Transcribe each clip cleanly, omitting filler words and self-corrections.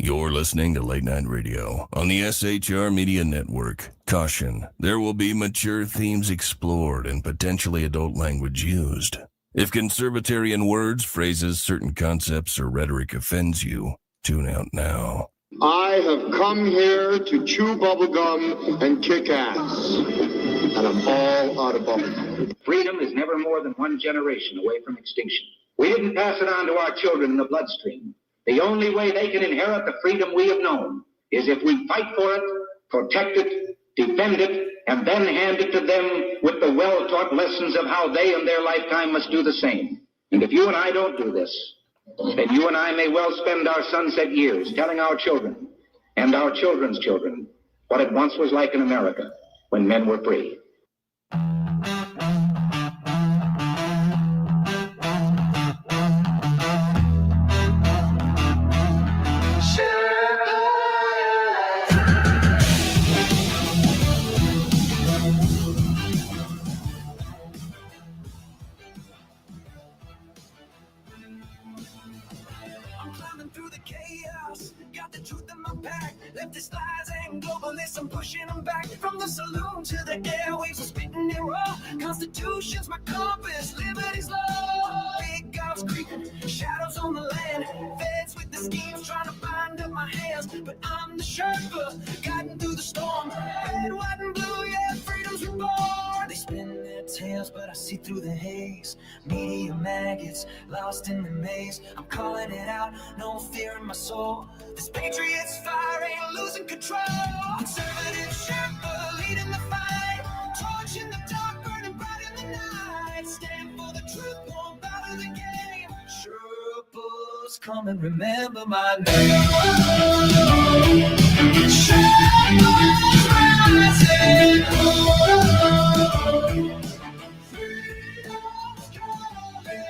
You're listening to Late Night Radio on the SHR Media Network. Caution, there will be mature themes explored and potentially adult language used. If conservatarian words, phrases, certain concepts, or rhetoric offends you, tune out now. I have come here to chew bubblegum and kick ass. And I'm all out of bubblegum. Freedom is never more than one generation away from extinction. We didn't pass it on to our children in the bloodstream. The only way they can inherit the freedom we have known is if we fight for it, protect it, defend it, and then hand it to them with the well-taught lessons of how they in their lifetime must do the same. And if you and I don't do this, then you and I may well spend our sunset years telling our children and our children's children what it once was like in America when men were free. Leftist lies and globalists, I'm pushing them back. From the saloon to the airwaves, I'm spitting it raw. Constitution's my compass, liberty's law. Big guns creeping, shadows on the land. Feds with the schemes trying to bind up my hands. But I'm the Sherpa, guiding through the storm. Red, white, and blue, yeah, freedom's reborn. They spin their tails, but I see through the haze. Media maggots, lost in the maze. I'm calling it out, no fear in my soul. This patriot's fire ain't losing control. Conservative Sherpa leading the fight. Torch in the dark, burning bright in the night. Stand for the truth, won't bow to the game. Sherpas, come and remember my name. Sherpas rising. Freedom's calling.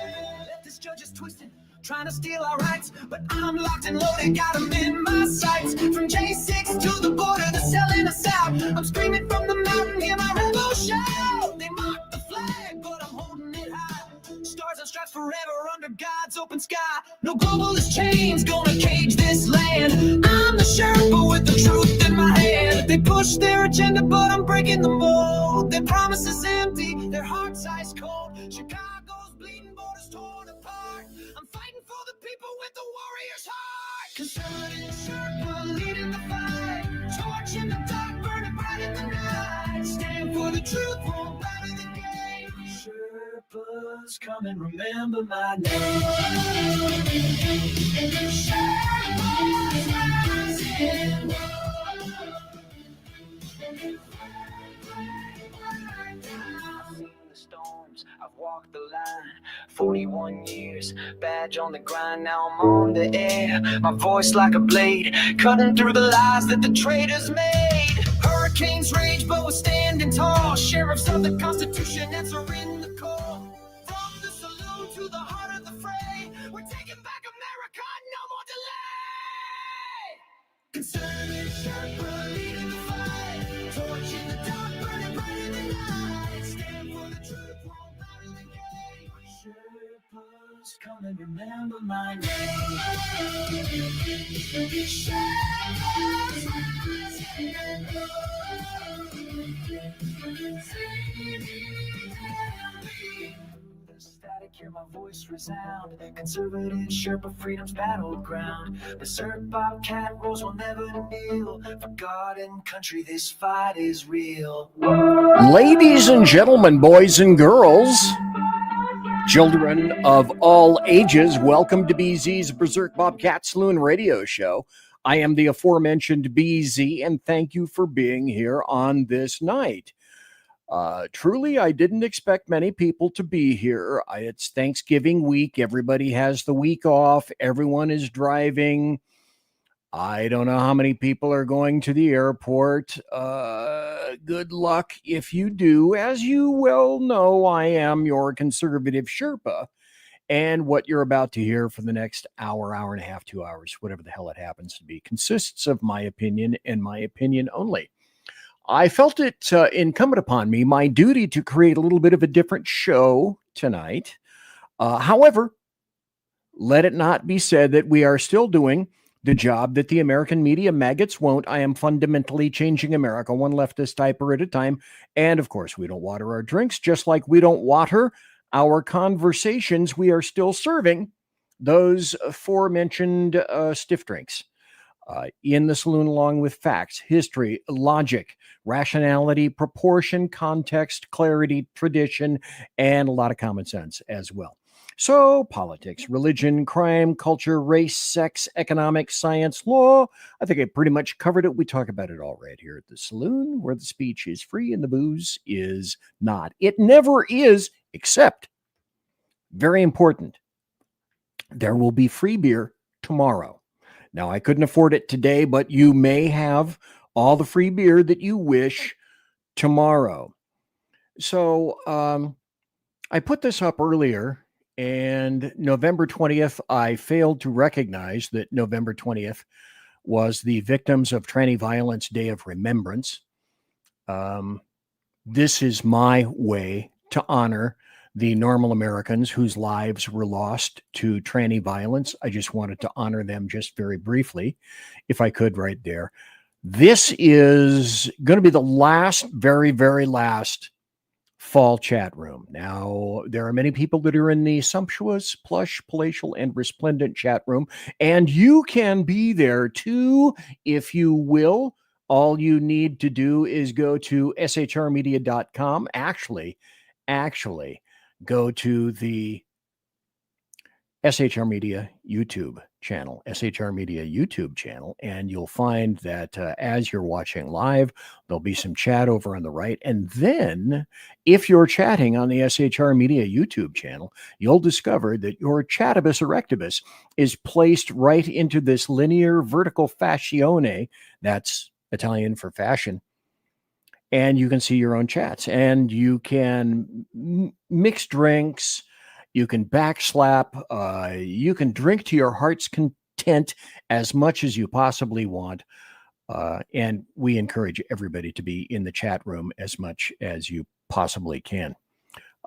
Let this judge is twisted, trying to steal our rights, but I'm locked and loaded, got them in my sights. From J6 to the border, they're selling us out. I'm screaming from the mountain, hear my rebel shout. They mock the flag, but I'm holding it high. Stars and stripes forever under God's open sky. No globalist chains gonna cage this land. I'm the Sherpa with the truth in my hand. They push their agenda, but I'm breaking the mold. Their promise is empty, their heart's ice cold. Chicago's bleeding, borders torn apart. I'm fighting for the people with the warrior's heart. Conservative Sherpa leading the fight. Torch in the dark, burning bright in the night. Stand for the truth, won't bow to the game. Sherpas, come and remember my name. Sherpas rising. I've walked the line, 41 years, badge on the grind, now I'm on the air. My voice like a blade, cutting through the lies that the traitors made. Hurricanes rage, but we're standing tall. Sheriffs of the Constitution answering the call. From the saloon to the heart of the fray, we're taking back America, no more delay. Conservative Sherpa leading the fight. Torch in the dark, burning bright in the night. Stand for the truth. Sherpas, come and remember my name. Sherpas the static, hear my voice resound. Conservative Sherpa, freedom's battleground. Berserk, Bobcat, rules will never kneel. For God and country, this fight is real. Ladies and gentlemen, boys and girls, children of all ages, welcome to BZ's Berserk Bobcat Saloon radio show. I am the aforementioned BZ, and thank you for being here on this night. Truly, I didn't expect many people to be here. It's Thanksgiving week. Everybody has the week off. Everyone is driving. I don't know how many people are going to the airport. Good luck if you do. As you well know, I am your conservative Sherpa. And what you're about to hear for the next hour, hour and a half, 2 hours, whatever the hell it happens to be, consists of my opinion and my opinion only. I felt it incumbent upon me, my duty, to create a little bit of a different show tonight. However, let it not be said that we are still doing the job that the American media maggots won't. I am fundamentally changing America one leftist diaper at a time. And of course, we don't water our drinks, just like we don't water our conversations. We are still serving those aforementioned stiff drinks in the saloon, along with facts, history, logic, rationality, proportion, context, clarity, tradition, and a lot of common sense as well. So, politics, religion, crime, culture, race, sex, economics, science, law. I think I pretty much covered it. We talk about it all right here at the saloon, where the speech is free and the booze is not. It never is, except, very important, there will be free beer tomorrow. Now, I couldn't afford it today, but you may have all the free beer that you wish tomorrow. So, I put this up earlier. And November 20th, I failed to recognize that November 20th was the Victims of Tranny Violence Day of Remembrance. This is my way to honor the normal Americans whose lives were lost to tranny violence. I just wanted to honor them just very briefly, if I could, right there. This is going to be the last, very, very last fall chat room. Now, there are many people that are in the sumptuous, plush, palatial, and resplendent chat room, and you can be there too, if you will. All you need to do is go to shrmedia.com. Actually, go to the SHR Media YouTube channel, SHR Media YouTube channel, and you'll find that as you're watching live, there'll be some chat over on the right. And then if you're chatting on the SHR Media YouTube channel, you'll discover that your chatabus erectibus is placed right into this linear vertical fascione. That's Italian for fashion. And you can see your own chats, and you can mix drinks. You can backslap. You can drink to your heart's content as much as you possibly want. And we encourage everybody to be in the chat room as much as you possibly can.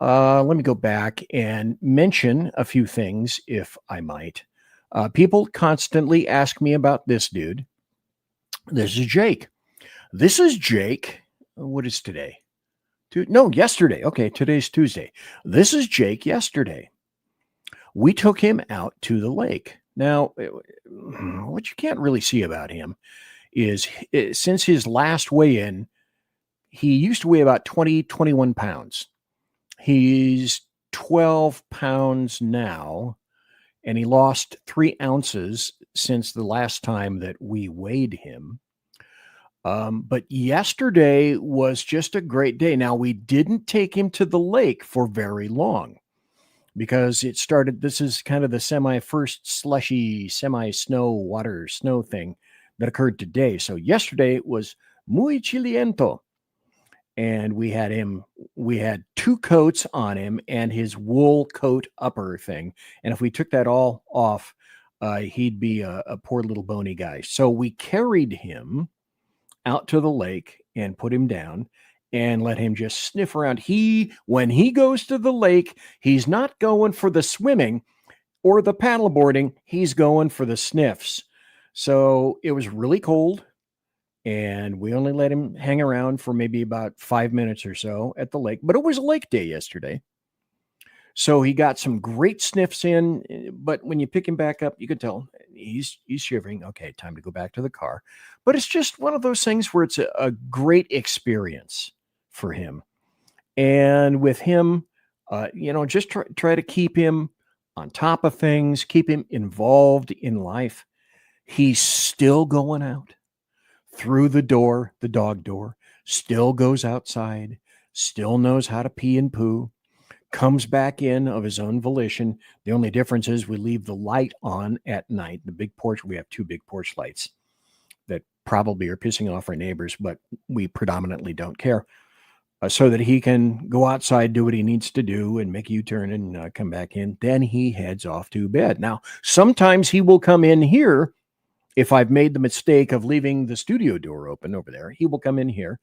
Let me go back and mention a few things, if I might. People constantly ask me about this dude. This is Jake. What is today? Yesterday. Okay, today's Tuesday. This is Jake yesterday. We took him out to the lake. Now, what you can't really see about him is since his last weigh-in, he used to weigh about 21 pounds. He's 12 pounds now, and he lost 3 ounces since the last time that we weighed him. But yesterday was just a great day. Now, we didn't take him to the lake for very long because this is kind of the first slushy, snow thing that occurred today. So yesterday was muy chiliento. And we had 2 coats on him and his wool coat upper thing. And if we took that all off, he'd be a poor little bony guy. So we carried him out to the lake and put him down and let him just sniff around. When he goes to the lake, he's not going for the swimming or the paddleboarding. He's going for the sniffs. So it was really cold, and we only let him hang around for maybe about 5 minutes or so at the lake. But it was a lake day yesterday. So he got some great sniffs in, but when you pick him back up, you can tell he's shivering. Okay, time to go back to the car. But it's just one of those things where it's a great experience for him. And with him, just try to keep him on top of things, keep him involved in life. He's still going out through the door, the dog door, still goes outside, still knows how to pee and poo. Comes back in of his own volition. The only difference is we leave the light on at night. The big porch, we have 2 big porch lights that probably are pissing off our neighbors, but we predominantly don't care. So that he can go outside, do what he needs to do, and make a U-turn and come back in. Then he heads off to bed. Now, sometimes he will come in here. If I've made the mistake of leaving the studio door open over there, he will come in here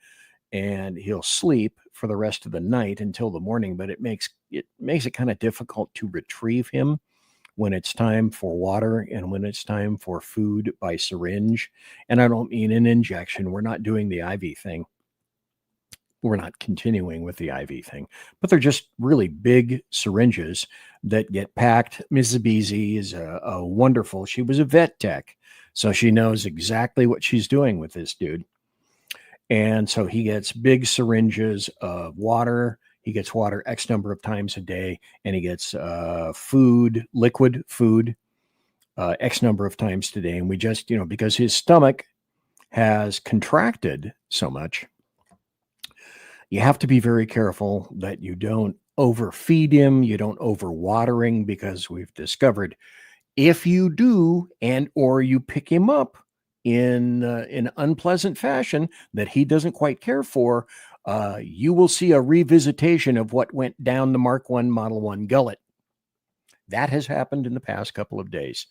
and he'll sleep for the rest of the night until the morning, but it makes it kind of difficult to retrieve him when it's time for water and when it's time for food by syringe. And I don't mean an injection. We're not doing the IV thing. We're not continuing with the IV thing, but they're just really big syringes that get packed. Mrs. Beasy is a wonderful, she was a vet tech, so she knows exactly what she's doing with this dude. And so he gets big syringes of water. He gets water X number of times a day, and he gets food, liquid food, X number of times today. And we just, because his stomach has contracted so much, you have to be very careful that you don't overfeed him, you don't overwatering, because we've discovered if you do, and or you pick him up in unpleasant fashion that he doesn't quite care for, you will see a revisitation of what went down the Mark I Model 1 gullet. That has happened in the past couple of days.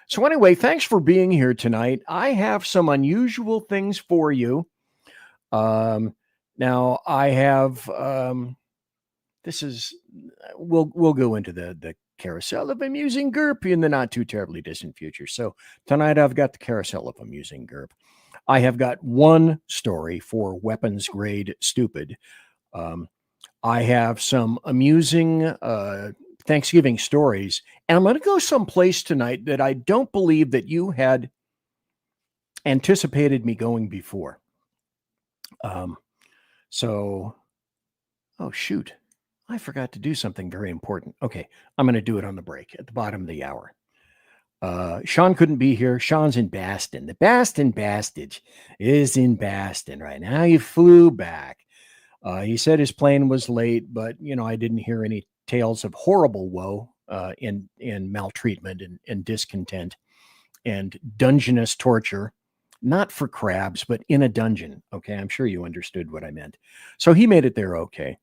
So anyway, thanks for being here tonight. I have some unusual things for you. Now I have, we'll go into the carousel of amusing GURP in the not too terribly distant future. So tonight I've got the carousel of amusing GURP. I have got one story for weapons grade stupid. I have some amusing Thanksgiving stories, and I'm going to go someplace tonight that I don't believe that you had anticipated me going before. Oh shoot, I forgot to do something very important. Okay, I'm going to do it on the break at the bottom of the hour. Sean couldn't be here. Sean's in Baston. The Baston Bastage is in Baston right now. He flew back. He said his plane was late, but I didn't hear any tales of horrible woe in maltreatment and discontent and dungeonous torture. Not for crabs, but in a dungeon. Okay, I'm sure you understood what I meant. So he made it there okay.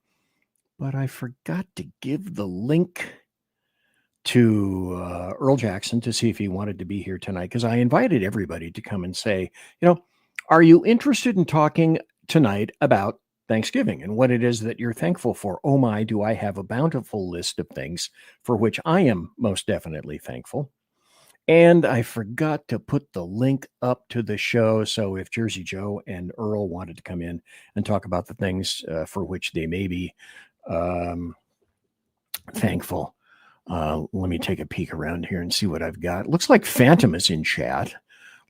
But I forgot to give the link to Earl Jackson to see if he wanted to be here tonight, because I invited everybody to come and say, are you interested in talking tonight about Thanksgiving and what it is that you're thankful for? Oh my, do I have a bountiful list of things for which I am most definitely thankful. And I forgot to put the link up to the show. So if Jersey Joe and Earl wanted to come in and talk about the things for which they may be thankful, let me take a peek around here and see what I've got. Looks like Phantom is in chat.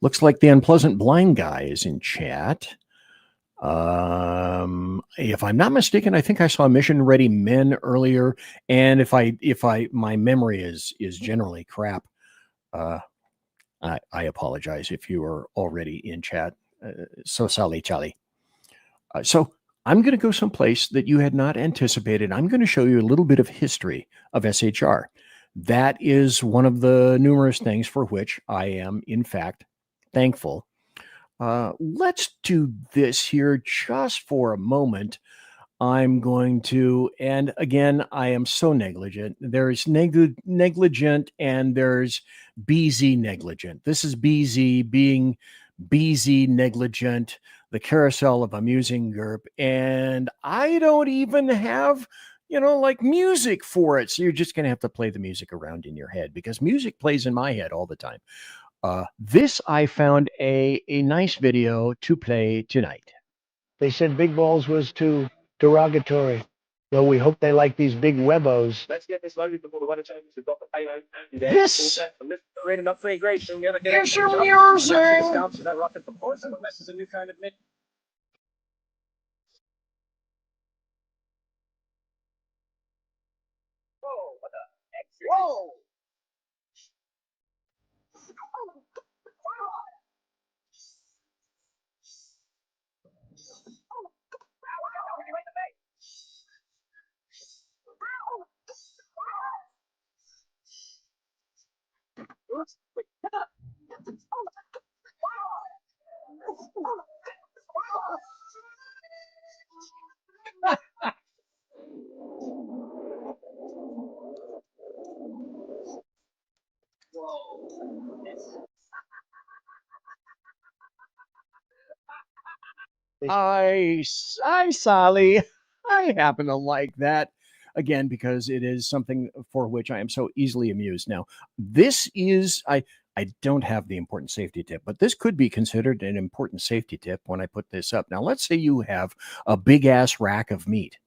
Looks like the Unpleasant Blind Guy is in chat. If I'm not mistaken, I think I saw Mission Ready Men earlier. And if my memory is generally crap, I apologize if you are already in chat. So Sally Charlie. So I'm going to go someplace that you had not anticipated. I'm going to show you a little bit of history of SHR. That is one of the numerous things for which I am, in fact, thankful. Let's do this here just for a moment. I'm going to, and again, I am so negligent. There's negligent and there's BZ negligent. This is BZ being BZ negligent, the carousel of amusing GURP. And I don't even have, like music for it. So you're just going to have to play the music around in your head, because music plays in my head all the time. This, I found a nice video to play tonight. They said big balls was too derogatory. Well, we hope they like these big webos. Let's get this loaded before the weather changes. We've got the payload. This is your music. This is a new kind of mid. Whoa, what the heck? Whoa! I Sally, I happen to like that. again, because it is something for which I am so easily amused. Now, this is, I don't have the important safety tip, but this could be considered an important safety tip when I put this up. Now, let's say you have a big ass rack of meat.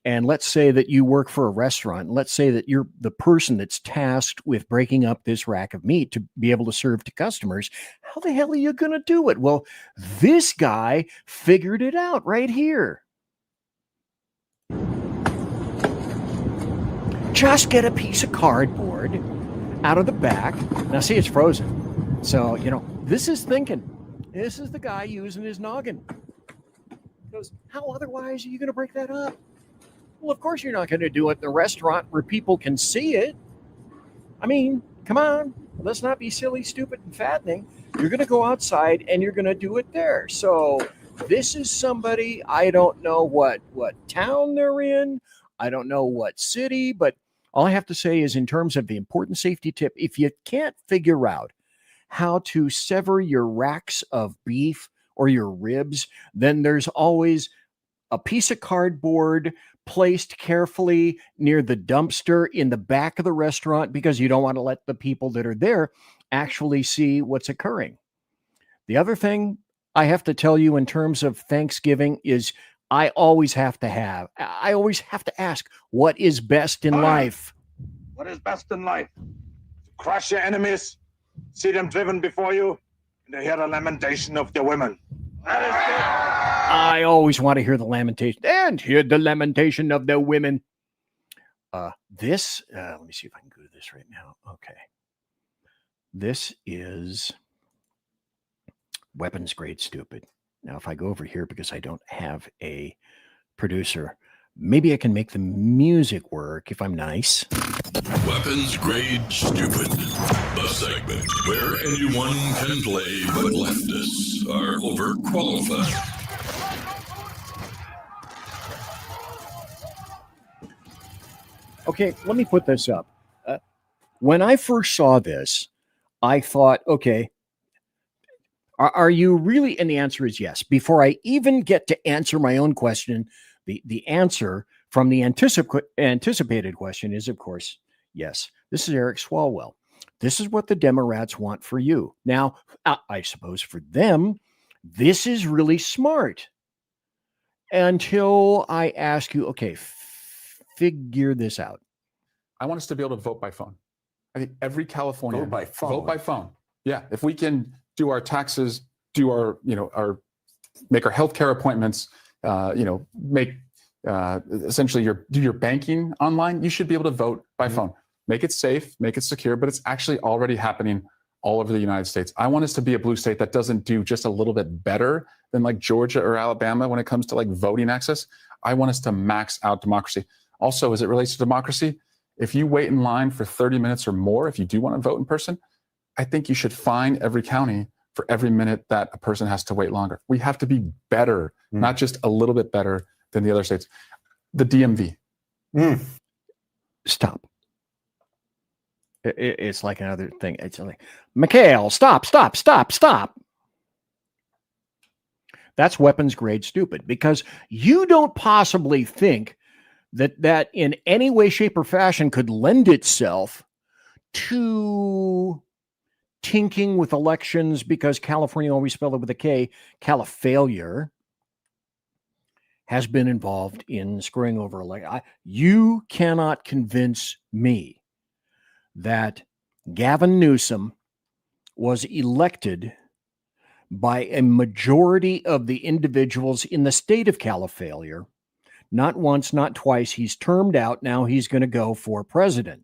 And let's say that you work for a restaurant. And let's say that you're the person that's tasked with breaking up this rack of meat to be able to serve to customers. How the hell are you going to do it? Well, this guy figured it out right here. Just get a piece of cardboard out of the back. Now, see, it's frozen. So, this is thinking. This is the guy using his noggin. Because how otherwise are you going to break that up? Well, of course you're not going to do it in the restaurant where people can see it. I mean, come on. Let's not be silly, stupid, and fattening. You're going to go outside and you're going to do it there. So this is somebody, I don't know what town they're in. I don't know what city, but all I have to say is in terms of the important safety tip, if you can't figure out how to sever your racks of beef or your ribs, then there's always a piece of cardboard placed carefully near the dumpster in the back of the restaurant because you don't want to let the people that are there actually see what's occurring. The other thing I have to tell you in terms of Thanksgiving is I always have to ask, what is best in life? What is best in life? To crush your enemies, see them driven before you, and to hear the lamentation of the women. That is good. I always want to hear the lamentation and hear the lamentation of the women. Let me see if I can go to this right now. Okay. This is weapons grade stupid. Now, if I go over here because I don't have a producer, maybe I can make the music work if I'm nice. Weapons grade stupid. The segment where anyone can play, but leftists are overqualified. Okay, let me put this up. When I first saw this, I thought, okay, are you really? And the answer is yes. Before I even get to answer my own question, the answer from the anticipated question is, of course, yes. This is Eric Swalwell. This is what the Democrats want for you. Now, I suppose for them, this is really smart. Until I ask you, okay, figure this out. I want us to be able to vote by phone. I think every Californian Vote by phone. Yeah, if we can do our taxes, do our make our healthcare appointments, make essentially do your banking online, you should be able to vote by phone. Make it safe, make it secure, but it's actually already happening all over the United States. I want us to be a blue state that doesn't do just a little bit better than like Georgia or Alabama when it comes to like voting access. I want us to max out democracy. Also, as it relates to democracy, if you wait in line for 30 minutes or more, if you do want to vote in person, I think you should fine every county for every minute that a person has to wait longer. We have to be better, not just a little bit better than the other states. The DMV. Stop. It's like another thing. It's like, Mikhail, stop. That's weapons grade stupid, because you don't possibly think that in any way, shape, or fashion could lend itself to tinking with elections, because California, always spelled it with a K, Califailure, has been involved in screwing over elections. You cannot convince me that Gavin Newsom was elected by a majority of the individuals in the state of Califailure. Not once, not twice. He's termed out. Now he's going to go for president.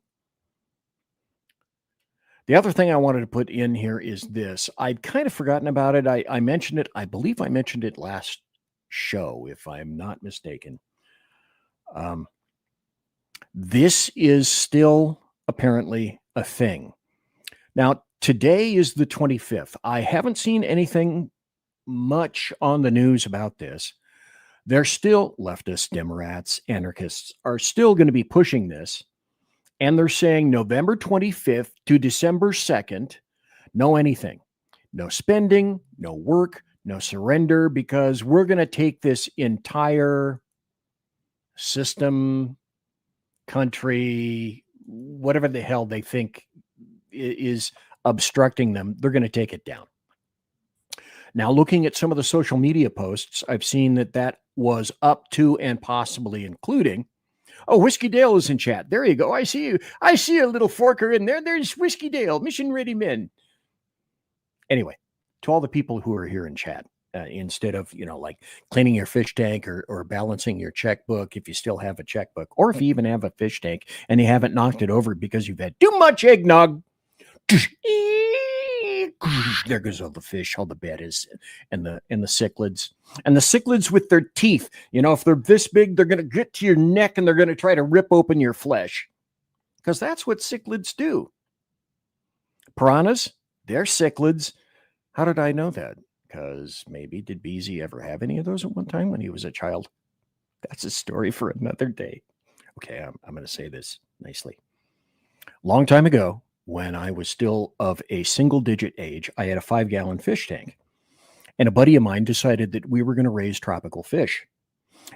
The other thing I wanted to put in here is this. I'd kind of forgotten about it. I mentioned it. I believe I mentioned it last show, if I'm not mistaken. This is still apparently a thing. Now, today is the 25th. I haven't seen anything much on the news about this. They're still, leftists, Democrats, anarchists are still going to be pushing this. And they're saying November 25th to December 2nd, no anything. No spending, no work, no surrender, because we're going to take this entire system country, whatever the hell they think is obstructing them, they're going to take it down. Now, looking at some of the social media posts, I've seen that was up to and possibly including. Oh, Whiskey Dale is in chat. There you go. I see you. I see a little forker in there. There's Whiskey Dale, Mission Ready Men. Anyway, to all the people who are here in chat, instead of, like cleaning your fish tank or balancing your checkbook, if you still have a checkbook, or if you even have a fish tank and you haven't knocked it over because you've had too much eggnog. There goes all the fish, all the bettas, and the cichlids. And the cichlids with their teeth, if they're this big, they're going to get to your neck and they're going to try to rip open your flesh. Because that's what cichlids do. Piranhas, they're cichlids. How did I know that? Because maybe did BZ ever have any of those at one time when he was a child? That's a story for another day. Okay, I'm going to say this nicely. Long time ago, when I was still of a single-digit age, I had a 5-gallon fish tank. And a buddy of mine decided that we were going to raise tropical fish.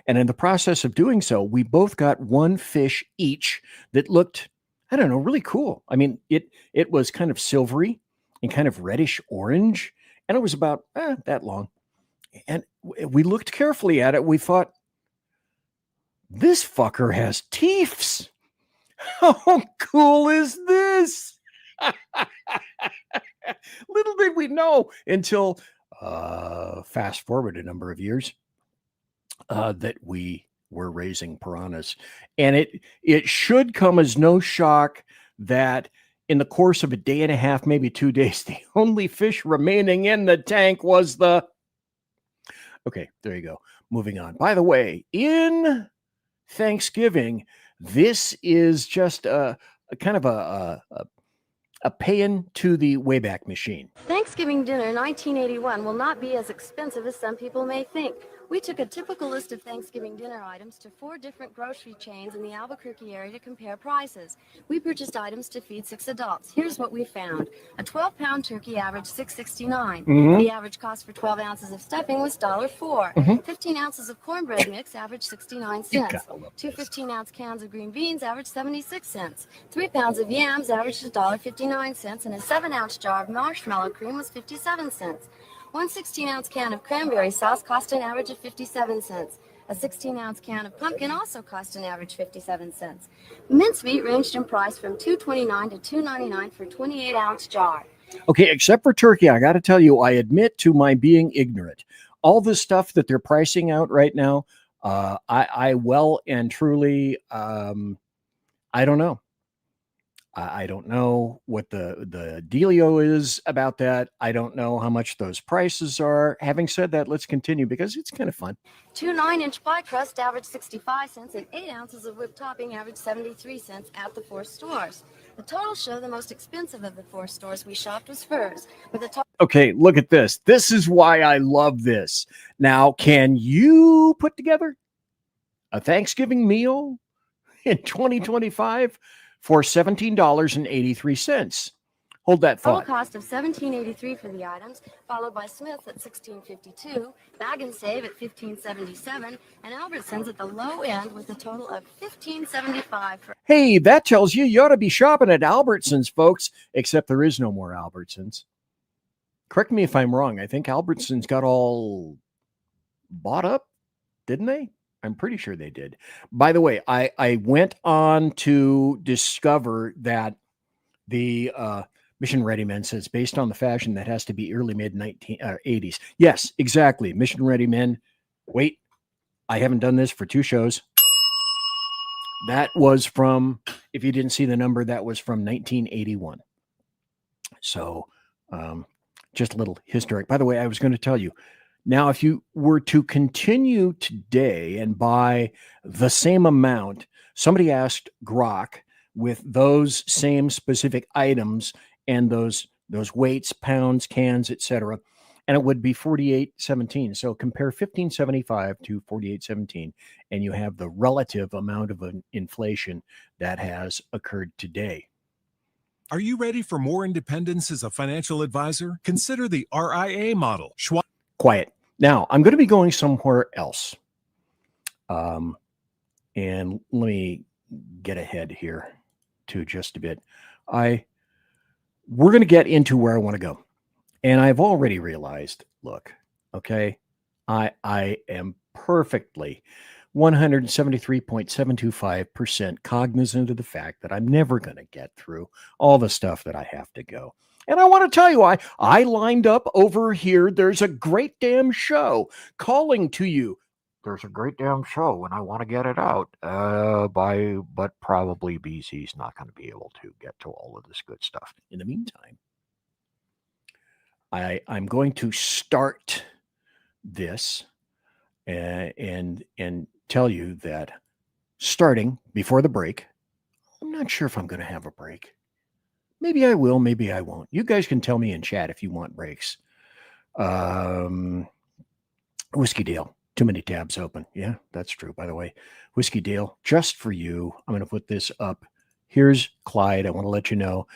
And in the process of doing so, we both got one fish each that looked, I don't know, really cool. I mean, it was kind of silvery and kind of reddish orange. And it was about that long. And we looked carefully at it. We thought, this fucker has teeth. How cool is this? Little did we know until fast forward a number of years that we were raising piranhas. And it should come as no shock that in the course of a day and a half, maybe 2 days, the only fish remaining in the tank was the... Okay, there you go. Moving on. By the way, in Thanksgiving, this is just a kind of a pay-in to the Wayback Machine. Thanksgiving dinner 1981 will not be as expensive as some people may think. We took a typical list of Thanksgiving dinner items to 4 different grocery chains in the Albuquerque area to compare prices. We purchased items to feed 6 adults. Here's what we found. A 12-pound turkey averaged $6.69. The average cost for 12 ounces of stuffing was $1.04. 15 ounces of cornbread mix averaged 69 cents. 2 15-ounce cans of green beans averaged 76 cents. 3 pounds of yams averaged $1.59, and a 7-ounce jar of marshmallow cream was 57 cents. 1 16-ounce can of cranberry sauce cost an average of 57 cents. A 16-ounce can of pumpkin also cost an average 57 cents. Mincemeat ranged in price from $2.29 to $2.99 for a 28-ounce jar. Okay, except for turkey, I got to tell you, I admit to my being ignorant. All the stuff that they're pricing out right now, I well and truly, I don't know. I don't know what the dealio is about that. I don't know how much those prices are. Having said that, let's continue because it's kind of fun. 2 9-inch pie crust averaged 65 cents and 8 ounces of whipped topping averaged 73 cents at the 4 stores. The total show the most expensive of the 4 stores we shopped was Furs. With a okay, look at this. This is why I love this. Now, can you put together a Thanksgiving meal in 2025? For $17.83. Hold that thought. Total cost of $17.83 for the items, followed by Smith's at $16.52, Bag and Save at $15.77, and Albertsons at the low end with a total of $15.75. Hey, that tells you ought to be shopping at Albertsons, folks, except there is no more Albertsons. Correct me if I'm wrong. I think Albertsons got all bought up, didn't they? I'm pretty sure they did. By the way, I went on to discover that the Mission Ready Men says based on the fashion that has to be early mid 80s. Yes, exactly. Mission Ready Men. Wait, I haven't done this for 2 shows. That was from, if you didn't see the number, that was from 1981. So just a little historic. By the way, I was going to tell you, now, if you were to continue today and buy the same amount, somebody asked Grok with those same specific items and those weights, pounds, cans, etc., and it would be $48.17. So compare $15.75 to $48.17, and you have the relative amount of inflation that has occurred today. Are you ready for more independence as a financial advisor? Consider the RIA model. Quiet. Now, I'm going to be going somewhere else. And let me get ahead here to just a bit. We're going to get into where I want to go. And I've already realized, look, okay, I am perfectly 173.725% cognizant of the fact that I'm never going to get through all the stuff that I have to go. And I want to tell you, I lined up over here. There's a great damn show calling to you. There's a great damn show, and I want to get it out. But probably BZ's not going to be able to get to all of this good stuff. In the meantime, I'm going to start this and tell you that starting before the break, I'm not sure if I'm going to have a break. Maybe I will, maybe I won't. You guys can tell me in chat if you want breaks. Whiskey Dale, too many tabs open. Yeah, that's true, by the way. Whiskey Dale, just for you, I'm going to put this up. Here's Clyde. I want to let you know.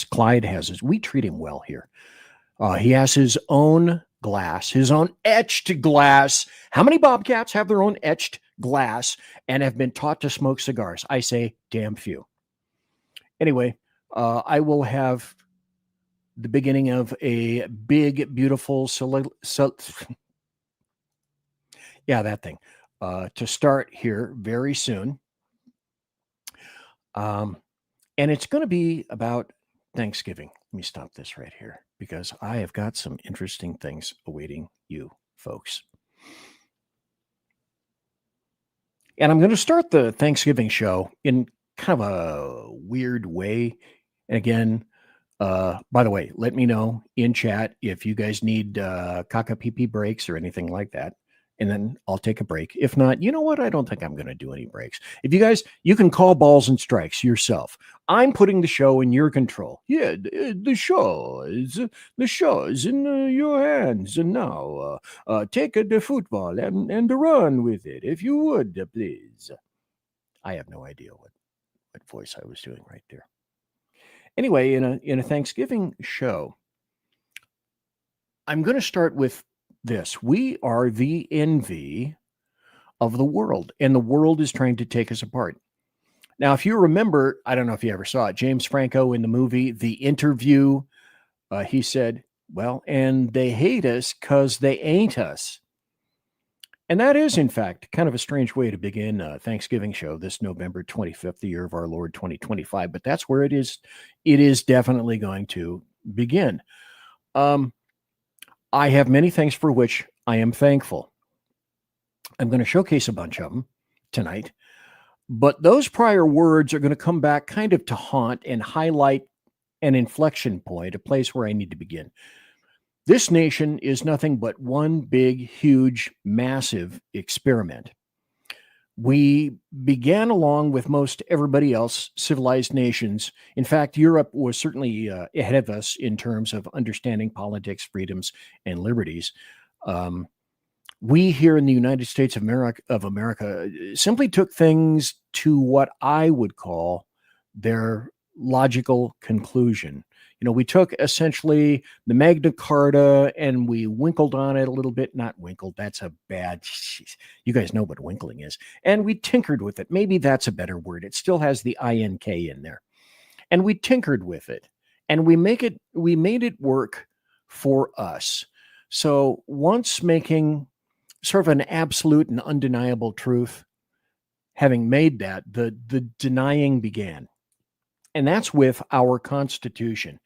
Clyde has his, we treat him well here. He has his own glass, his own etched glass. How many Bobcats have their own etched glass and have been taught to smoke cigars? I say damn few. Anyway, I will have the beginning of a big, beautiful, that thing, to start here very soon. And it's going to be about Thanksgiving. Let me stop this right here because I have got some interesting things awaiting you folks. And I'm going to start the Thanksgiving show in kind of a weird way. And again, by the way, let me know in chat if you guys need caca pee breaks or anything like that. And then I'll take a break. If not, you know what? I don't think I'm going to do any breaks. If you guys, you can call balls and strikes yourself. I'm putting the show in your control. Yeah, the show is in your hands. And now take the football and run with it, if you would, please. I have no idea what voice I was doing right there. Anyway, in a Thanksgiving show, I'm going to start with this. We are the envy of the world, and the world is trying to take us apart. Now, if you remember, I don't know if you ever saw it, James Franco in the movie The Interview, he said, well, and they hate us because they ain't us. And that is, in fact, kind of a strange way to begin a Thanksgiving show this November 25th, the year of our Lord 2025. But that's where it is. It is definitely going to begin. I have many things for which I am thankful. I'm going to showcase a bunch of them tonight. But those prior words are going to come back kind of to haunt and highlight an inflection point, a place where I need to begin. This nation is nothing but one big, huge, massive experiment. We began along with most everybody else, civilized nations. In fact, Europe was certainly ahead of us in terms of understanding politics, freedoms, and liberties. We here in the United States of America simply took things to what I would call their logical conclusion. You know, we took essentially the Magna Carta and we winkled on it a little bit. Not winkled. That's a bad, you guys know what winkling is. And we tinkered with it. Maybe that's a better word. It still has the INK in there. And we tinkered with it. And we made it work for us. So once making sort of an absolute and undeniable truth, having made that, the denying began. And that's with our Constitution.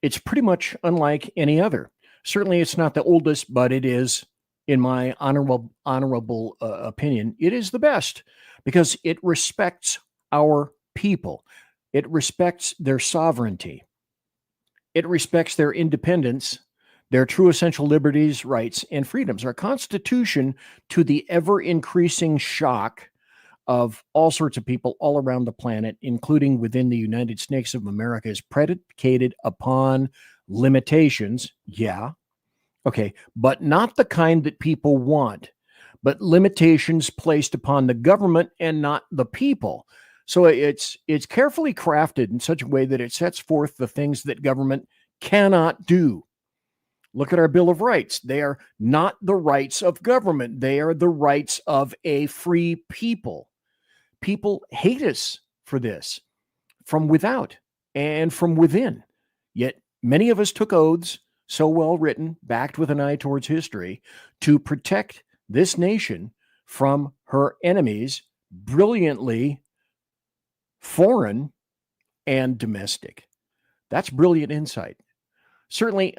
It's pretty much unlike any other. Certainly it's not the oldest, but it is, in my honorable opinion, it is the best because it respects our people. It respects their sovereignty. It respects their independence, their true essential liberties, rights, and freedoms. Our Constitution, to the ever-increasing shock of all sorts of people all around the planet, including within the United States of America, is predicated upon limitations. Yeah. Okay. But not the kind that people want, but limitations placed upon the government and not the people. So it's carefully crafted in such a way that it sets forth the things that government cannot do. Look at our Bill of Rights. They are not the rights of government. They are the rights of a free people. people hate us for this from without and from within. Yet many of us took oaths, so well written, backed with an eye towards history, to protect this nation from her enemies, brilliantly foreign and domestic. That's brilliant insight. Certainly,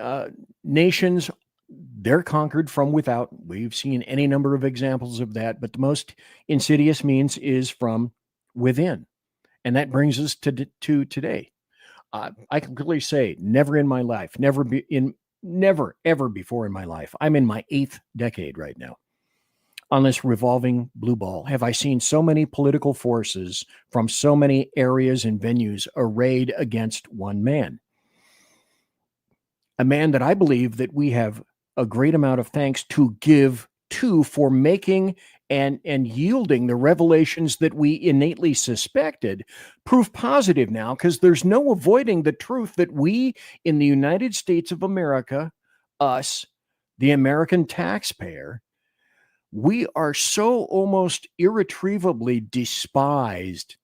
nations, they're conquered from without. We've seen any number of examples of that, but the most insidious means is from within. And that brings us to today. I can clearly say, never in my life, never ever before in my life, I'm in my 8th decade right now, on this revolving blue ball, have I seen so many political forces from so many areas and venues arrayed against one man. A man that I believe that we have a great amount of thanks to give to for making and yielding the revelations that we innately suspected proof positive now, because there's no avoiding the truth that we in the United States of America, us, the American taxpayer, we are so almost irretrievably despised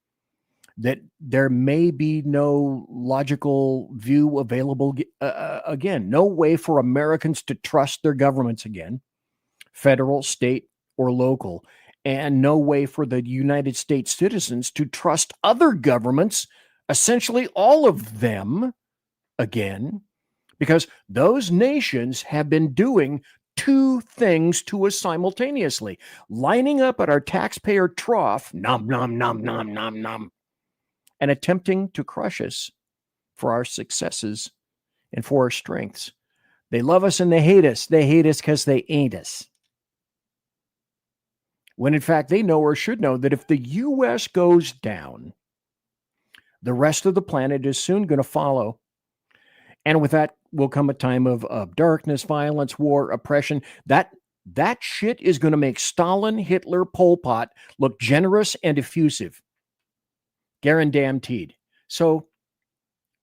that there may be no logical view available again, no way for Americans to trust their governments again, federal, state, or local, and no way for the United States citizens to trust other governments, essentially all of them, again, because those nations have been doing two things to us simultaneously: lining up at our taxpayer trough, nom, nom, nom, nom, nom, nom, and attempting to crush us for our successes and for our strengths. They love us and they hate us. They hate us because they ain't us. When in fact they know or should know that if the U.S. goes down, the rest of the planet is soon going to follow. And with that will come a time of darkness, violence, war, oppression. That shit is going to make Stalin, Hitler, Pol Pot look generous and effusive. Guaranteed. So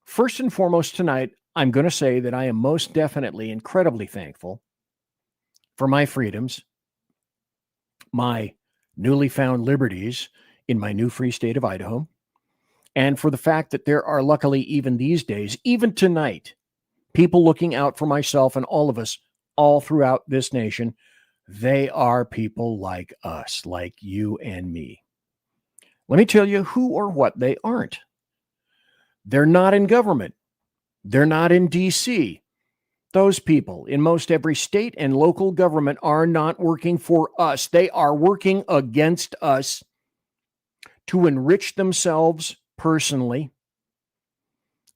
first and foremost tonight, I'm going to say that I am most definitely incredibly thankful for my freedoms, my newly found liberties in my new free state of Idaho, and for the fact that there are luckily even these days, even tonight, people looking out for myself and all of us all throughout this nation. They are people like us, like you and me. Let me tell you who or what they aren't. They're not in government. They're not in D.C. Those people in most every state and local government are not working for us. They are working against us to enrich themselves personally,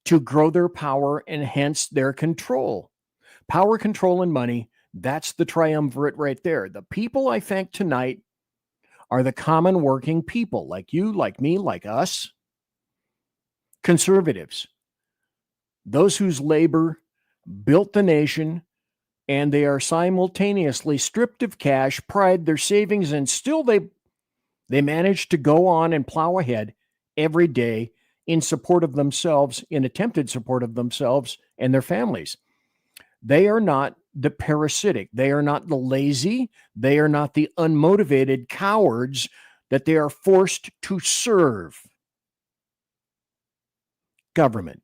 to grow their power and hence their control. Power, control, and money, that's the triumvirate right there. The people I thank tonight are the common working people, like you, like me, like us. Conservatives, those whose labor built the nation, and they are simultaneously stripped of cash, pride, their savings, and still they manage to go on and plow ahead every day in support of themselves, in attempted support of themselves and their families. They are not the parasitic. They are not the lazy. They are not the unmotivated cowards that they are forced to serve government.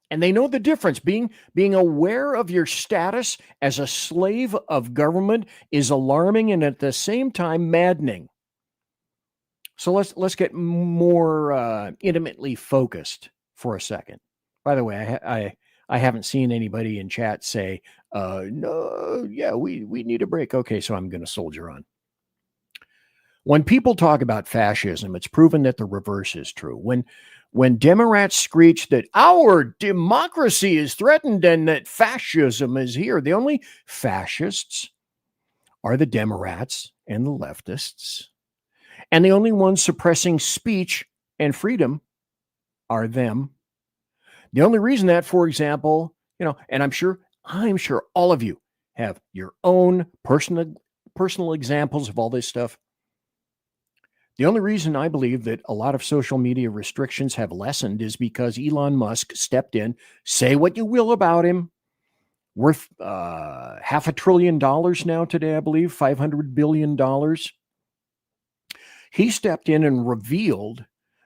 And they know the difference. Being aware of your status as a slave of government is alarming and at the same time maddening. So let's get more intimately focused for a second. By the way, I haven't seen anybody in chat say, no, yeah, we need a break. Okay, so I'm going to soldier on. When people talk about fascism, it's proven that the reverse is true. When Democrats screech that our democracy is threatened and that fascism is here, the only fascists are the Democrats and the leftists. And the only ones suppressing speech and freedom are them. The only reason that, for example, and I'm sure all of you have your own personal examples of all this stuff. The only reason I believe that a lot of social media restrictions have lessened is because Elon Musk stepped in. Say what you will about him. Worth $500 billion now today, I believe, $500 billion. He stepped in and revealed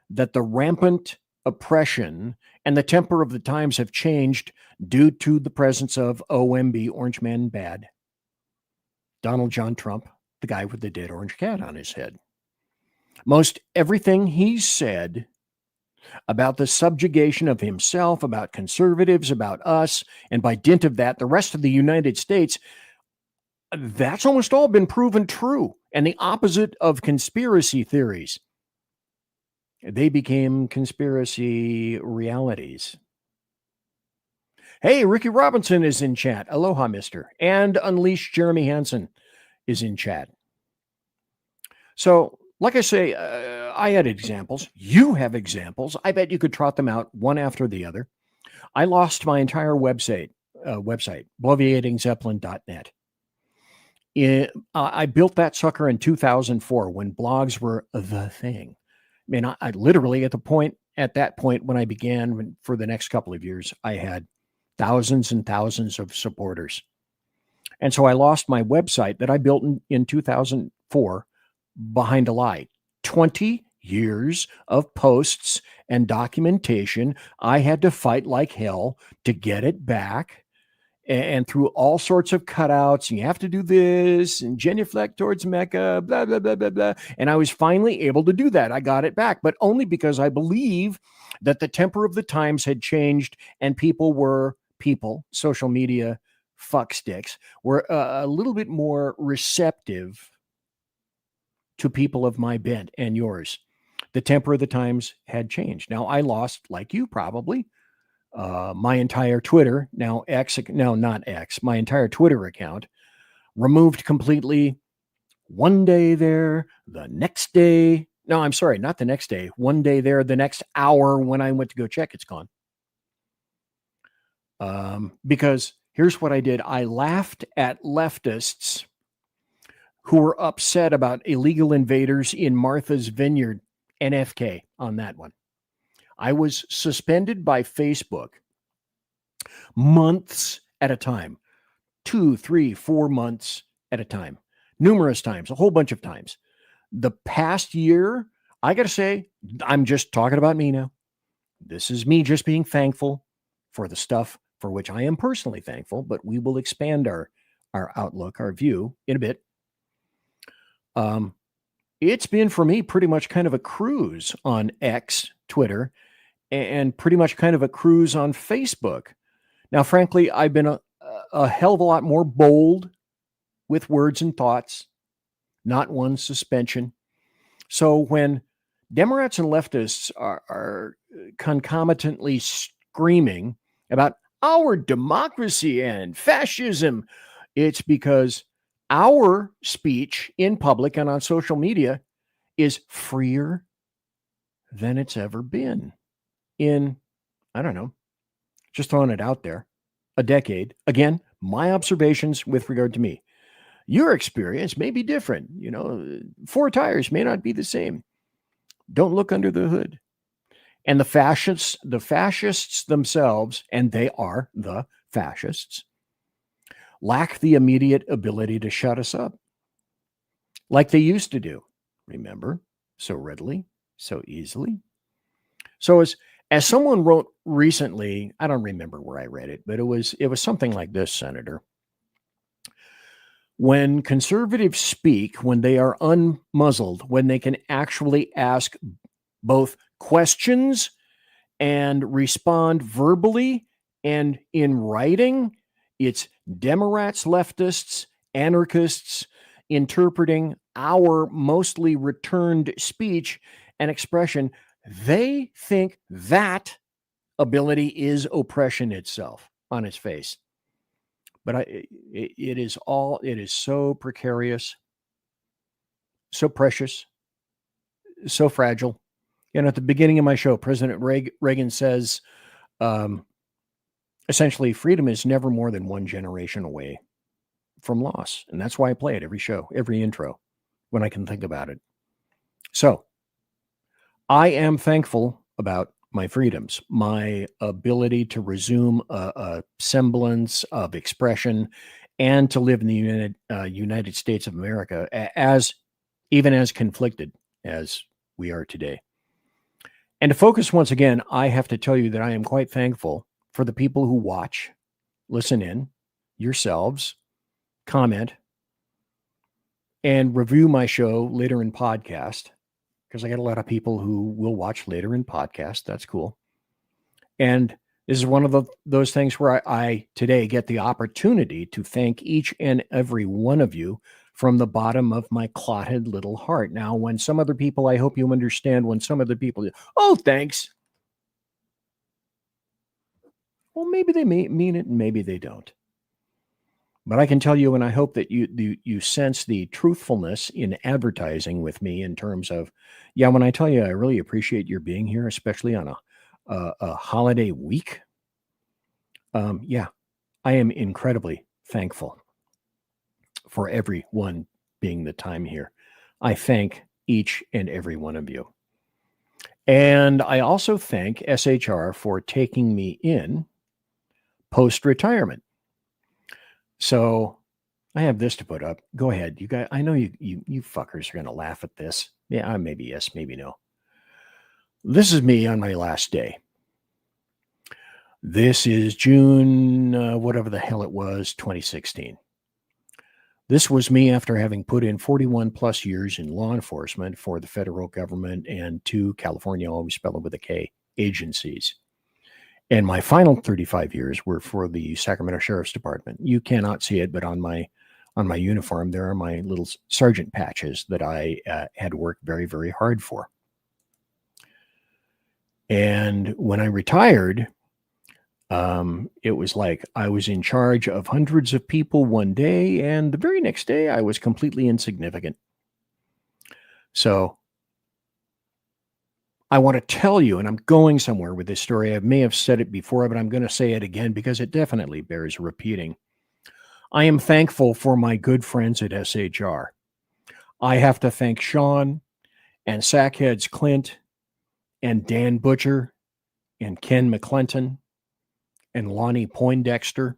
that the rampant oppression and the temper of the times have changed due to the presence of OMB, Orange Man Bad, Donald John Trump, the guy with the dead orange cat on his head. Most everything he said about the subjugation of himself, about conservatives, about us, and by dint of that, the rest of the United States, that's almost all been proven true. And the opposite of conspiracy theories. They became conspiracy realities. Hey, Ricky Robinson is in chat. Aloha, mister. And Unleashed Jeremy Hansen is in chat. So, like I say, I had examples. You have examples. I bet you could trot them out one after the other. I lost my entire website, bloviatingzeppelin.net. I built that sucker in 2004 when blogs were the thing. I mean, I literally at that point when I began for the next couple of years, I had thousands and thousands of supporters. And so I lost my website that I built in 2004 behind a lie. 20 years of posts and documentation. I had to fight like hell to get it back. And through all sorts of cutouts, and you have to do this, and genuflect towards Mecca, blah, blah, blah, blah, blah. And I was finally able to do that. I got it back, but only because I believe that the temper of the times had changed and social media fucksticks, were a little bit more receptive to people of my bent and yours. The temper of the times had changed. Now, I lost, like you probably, my entire Twitter, not X, my entire Twitter account, removed completely. One day there, the next day, no, I'm sorry, not the next day, one day there, the next hour when I went to go check, it's gone. Because here's what I did. I laughed at leftists who were upset about illegal invaders in Martha's Vineyard, NFK on that one. I was suspended by Facebook months at a time, 2, 3, 4 months at a time, numerous times, a whole bunch of times. The past year, I got to say, I'm just talking about me now. This is me just being thankful for the stuff for which I am personally thankful, but we will expand our outlook, our view in a bit. It's been for me pretty much kind of a cruise on X, Twitter, and pretty much kind of a cruise on Facebook. Now, frankly, I've been a hell of a lot more bold with words and thoughts, not one suspension. So when Democrats and leftists are concomitantly screaming about our democracy and fascism, it's because our speech in public and on social media is freer than it's ever been in, I don't know, just throwing it out there, a decade. Again, my observations with regard to me. Your experience may be different. 4 tires may not be the same. Don't look under the hood. And the fascists themselves, and they are the fascists, lack the immediate ability to shut us up like they used to do. Remember, so readily, so easily. So as someone wrote recently, I don't remember where I read it, but it was something like this, Senator. When conservatives speak, when they are unmuzzled, when they can actually ask both questions and respond verbally and in writing, it's Democrats, leftists, anarchists interpreting our mostly returned speech and expression. They think that ability is oppression itself on its face. But it is so precarious, so precious, so fragile. At the beginning of my show, President Reagan says, essentially, freedom is never more than one generation away from loss. And that's why I play it every show, every intro, when I can think about it. So I am thankful about my freedoms, my ability to resume a semblance of expression and to live in the United States of America even as conflicted as we are today. And to focus once again, I have to tell you that I am quite thankful for the people who watch, listen in, yourselves, comment, and review my show later in podcast, because I got a lot of people who will watch later in podcast. That's cool. And this is one of those things where I today get the opportunity to thank each and every one of you from the bottom of my clotted little heart. Now, when some other people, I hope you understand, when some other people, oh, thanks. Well, maybe they may mean it and maybe they don't. But I can tell you, and I hope that you sense the truthfulness in advertising with me in terms of, yeah, when I tell you I really appreciate your being here, especially on a holiday week. Yeah, I am incredibly thankful for everyone being the time here. I thank each and every one of you. And I also thank SHR for taking me in post-retirement. So I have this to put up. Go ahead. You guys, I know you fuckers are going to laugh at this. Yeah, maybe yes, maybe no. This is me on my last day. This is June, whatever the hell it was, 2016. This was me after having put in 41 plus years in law enforcement for the federal government and 2 California, always spelled with a K, agencies. And my final 35 years were for the Sacramento Sheriff's Department. You cannot see it, but on my uniform, there are my little sergeant patches that I had worked very, very hard for. And when I retired, it was like I was in charge of hundreds of people one day, and the very next day I was completely insignificant. So I want to tell you, and I'm going somewhere with this story. I may have said it before, but I'm going to say it again because it definitely bears repeating. I am thankful for my good friends at SHR. I have to thank Sean and Sackheads Clint and Dan Butcher and Ken McClinton and Lonnie Poindexter,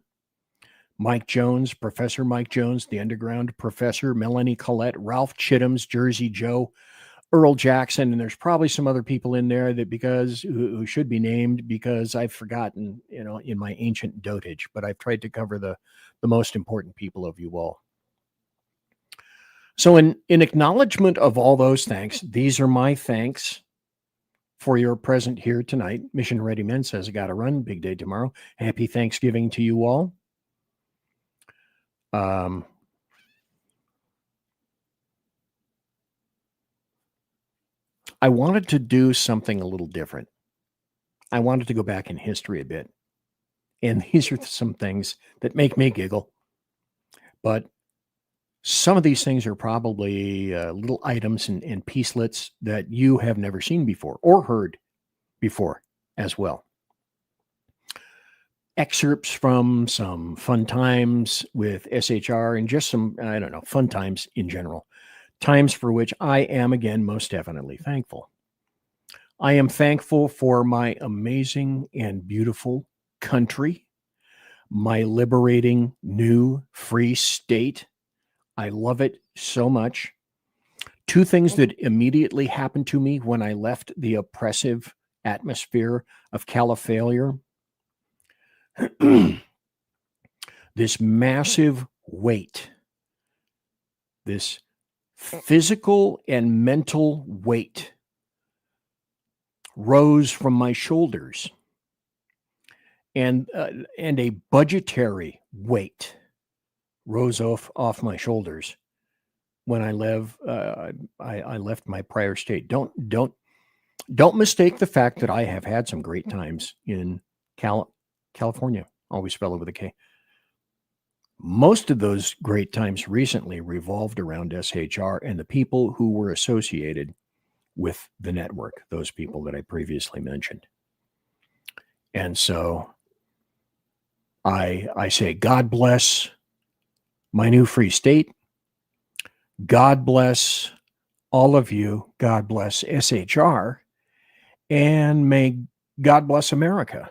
Mike Jones, Professor Mike Jones, the Underground Professor, Melanie Collette, Ralph Chittum's, Jersey Joe, Earl Jackson, and there's probably some other people in there that who should be named because I've forgotten, in my ancient dotage, but I've tried to cover the most important people of you all. So in acknowledgement of all those thanks, these are my thanks for your present here tonight. Mission Ready Men says, I got to run. Big day tomorrow. Happy Thanksgiving to you all. I wanted to do something a little different. I wanted to go back in history a bit. And these are some things that make me giggle. But some of these things are probably little items and piecelets that you have never seen before or heard before as well. Excerpts from some fun times with SHR and just some, fun times in general. Times for which I am, again, most definitely thankful. I am thankful for my amazing and beautiful country, my liberating new free state. I love it so much. 2 things that immediately happened to me when I left the oppressive atmosphere of Califailure. This massive weight, this physical and mental weight rose from my shoulders, and a budgetary weight rose off my shoulders when I left my prior state. Don't mistake the fact that I have had some great times in California, always spelled with a K. Most of those great times recently revolved around SHR and the people who were associated with the network, those people that I previously mentioned. And so I say, God bless my new free state. God bless all of you. God bless SHR. And may God bless America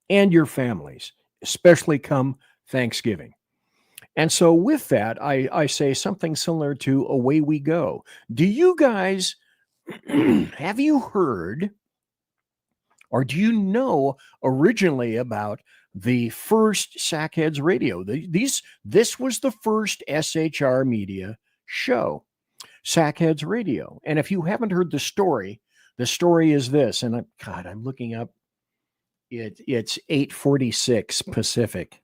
and your families, especially come Thanksgiving. And so with that, I say something similar to away we go. Do you guys Have you heard, or do you know originally about the first Sackheads Radio? This was the first SHR Media show, Sackheads Radio. And if you haven't heard the story is this. And I'm looking up. It's 8:46 Pacific.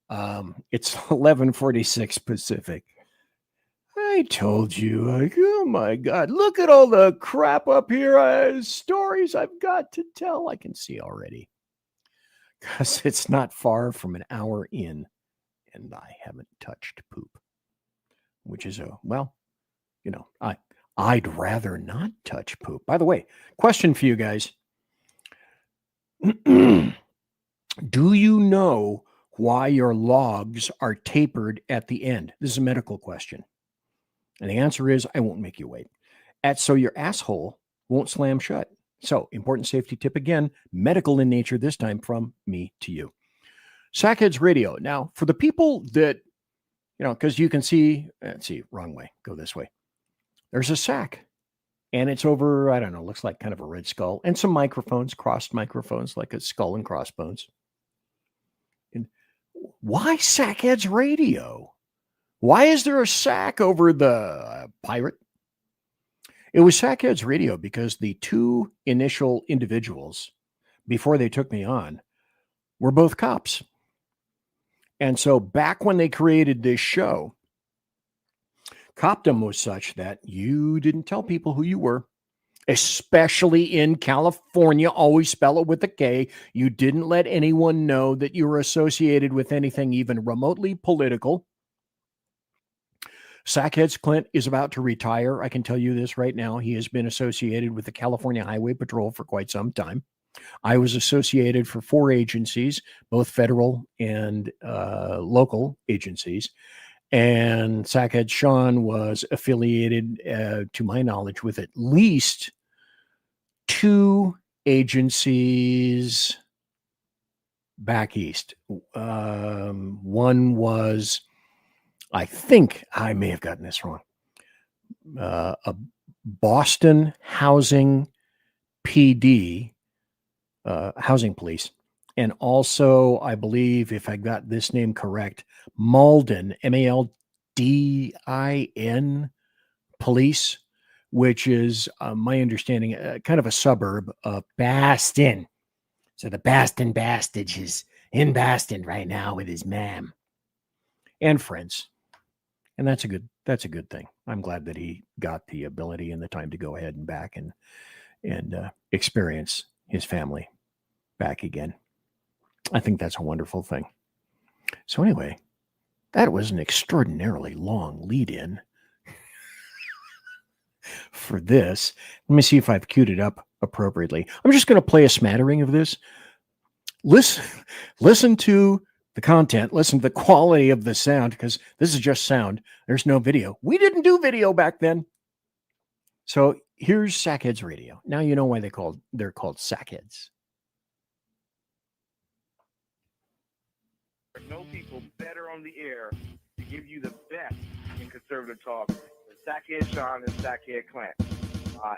It's 11:46 Pacific. I told you, like, oh my God, look at all the crap up here. Stories I've got to tell. I can see already. Because it's not far from an hour in, and I haven't touched poop. Which is I'd rather not touch poop. By the way, question for you guys. Do you know why your logs are tapered at the end? This is a medical question. And the answer is, I won't make you wait. So your asshole won't slam shut. So, important safety tip again, medical in nature this time from me to you. Sackheads Radio. Now, for the people that, because you can see, wrong way, go this way. There's a sack. And it's over, I don't know, looks like kind of a red skull. And some microphones, crossed microphones, like a skull and crossbones. And why Sackheads Radio? Why is there a sack over the pirate? It was Sackheads Radio because the two initial individuals, before they took me on, were both cops. And so back when they created this show, copdom was such that you didn't tell people who you were, especially in California. Always spell it with a K. You didn't let anyone know that you were associated with anything even remotely political. Sackheads Clint is about to retire. I can tell you this right now. He has been associated with the California Highway Patrol for quite some time. I was associated for 4 agencies, both federal and local agencies. And Sackhead Sean was affiliated, to my knowledge, with at least 2 agencies back east. One was, I think I may have gotten this wrong, a Boston Housing PD, Housing Police. And also, I believe, if I got this name correct, Malden, Maldin Police, which is, my understanding, kind of a suburb of Boston. So the Boston Bastard is in Boston right now with his ma'am and friends. And that's a good thing. I'm glad that he got the ability and the time to go ahead and back and experience his family back again. I think that's a wonderful thing. So anyway, that was an extraordinarily long lead in for this. Let me see if I've queued it up appropriately. I'm just going to play a smattering of this. Listen to the content, listen to the quality of the sound, because this is just sound. There's no video. We didn't do video back then. So here's Sackheads Radio. Now you know why they're called Sackheads. There are no people better on the air to give you the best in conservative talk than Sackhead Sean and Sackhead Clint.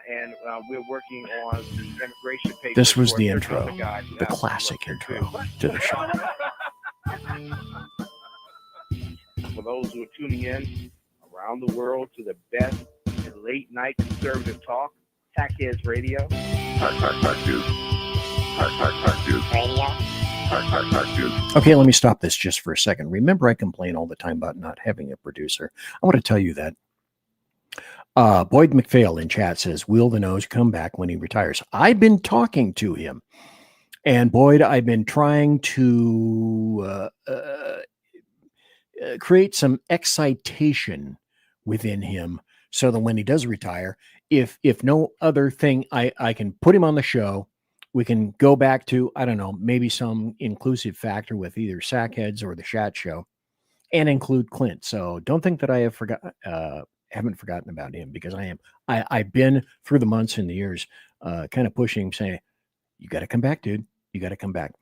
And we're working on the immigration paper. This was the intro, the classic intro to the show. For those who are tuning in around the world to the best in late night conservative talk, Sackheads Radio. Okay, let me stop this just for a second. Remember, I complain all the time about not having a producer. I want to tell you that. Boyd McPhail in chat says, will the nose come back when he retires? I've been talking to him. And Boyd, I've been trying to create some excitation within him so that when he does retire, if no other thing, I can put him on the show. We can go back to, I don't know, maybe some inclusive factor with either Sackheads or the Chat Show and include Clint. So don't think that I have haven't forgotten about him, because I am. I've been through the months and the years kind of pushing, saying, you got to come back, dude. You got to come back.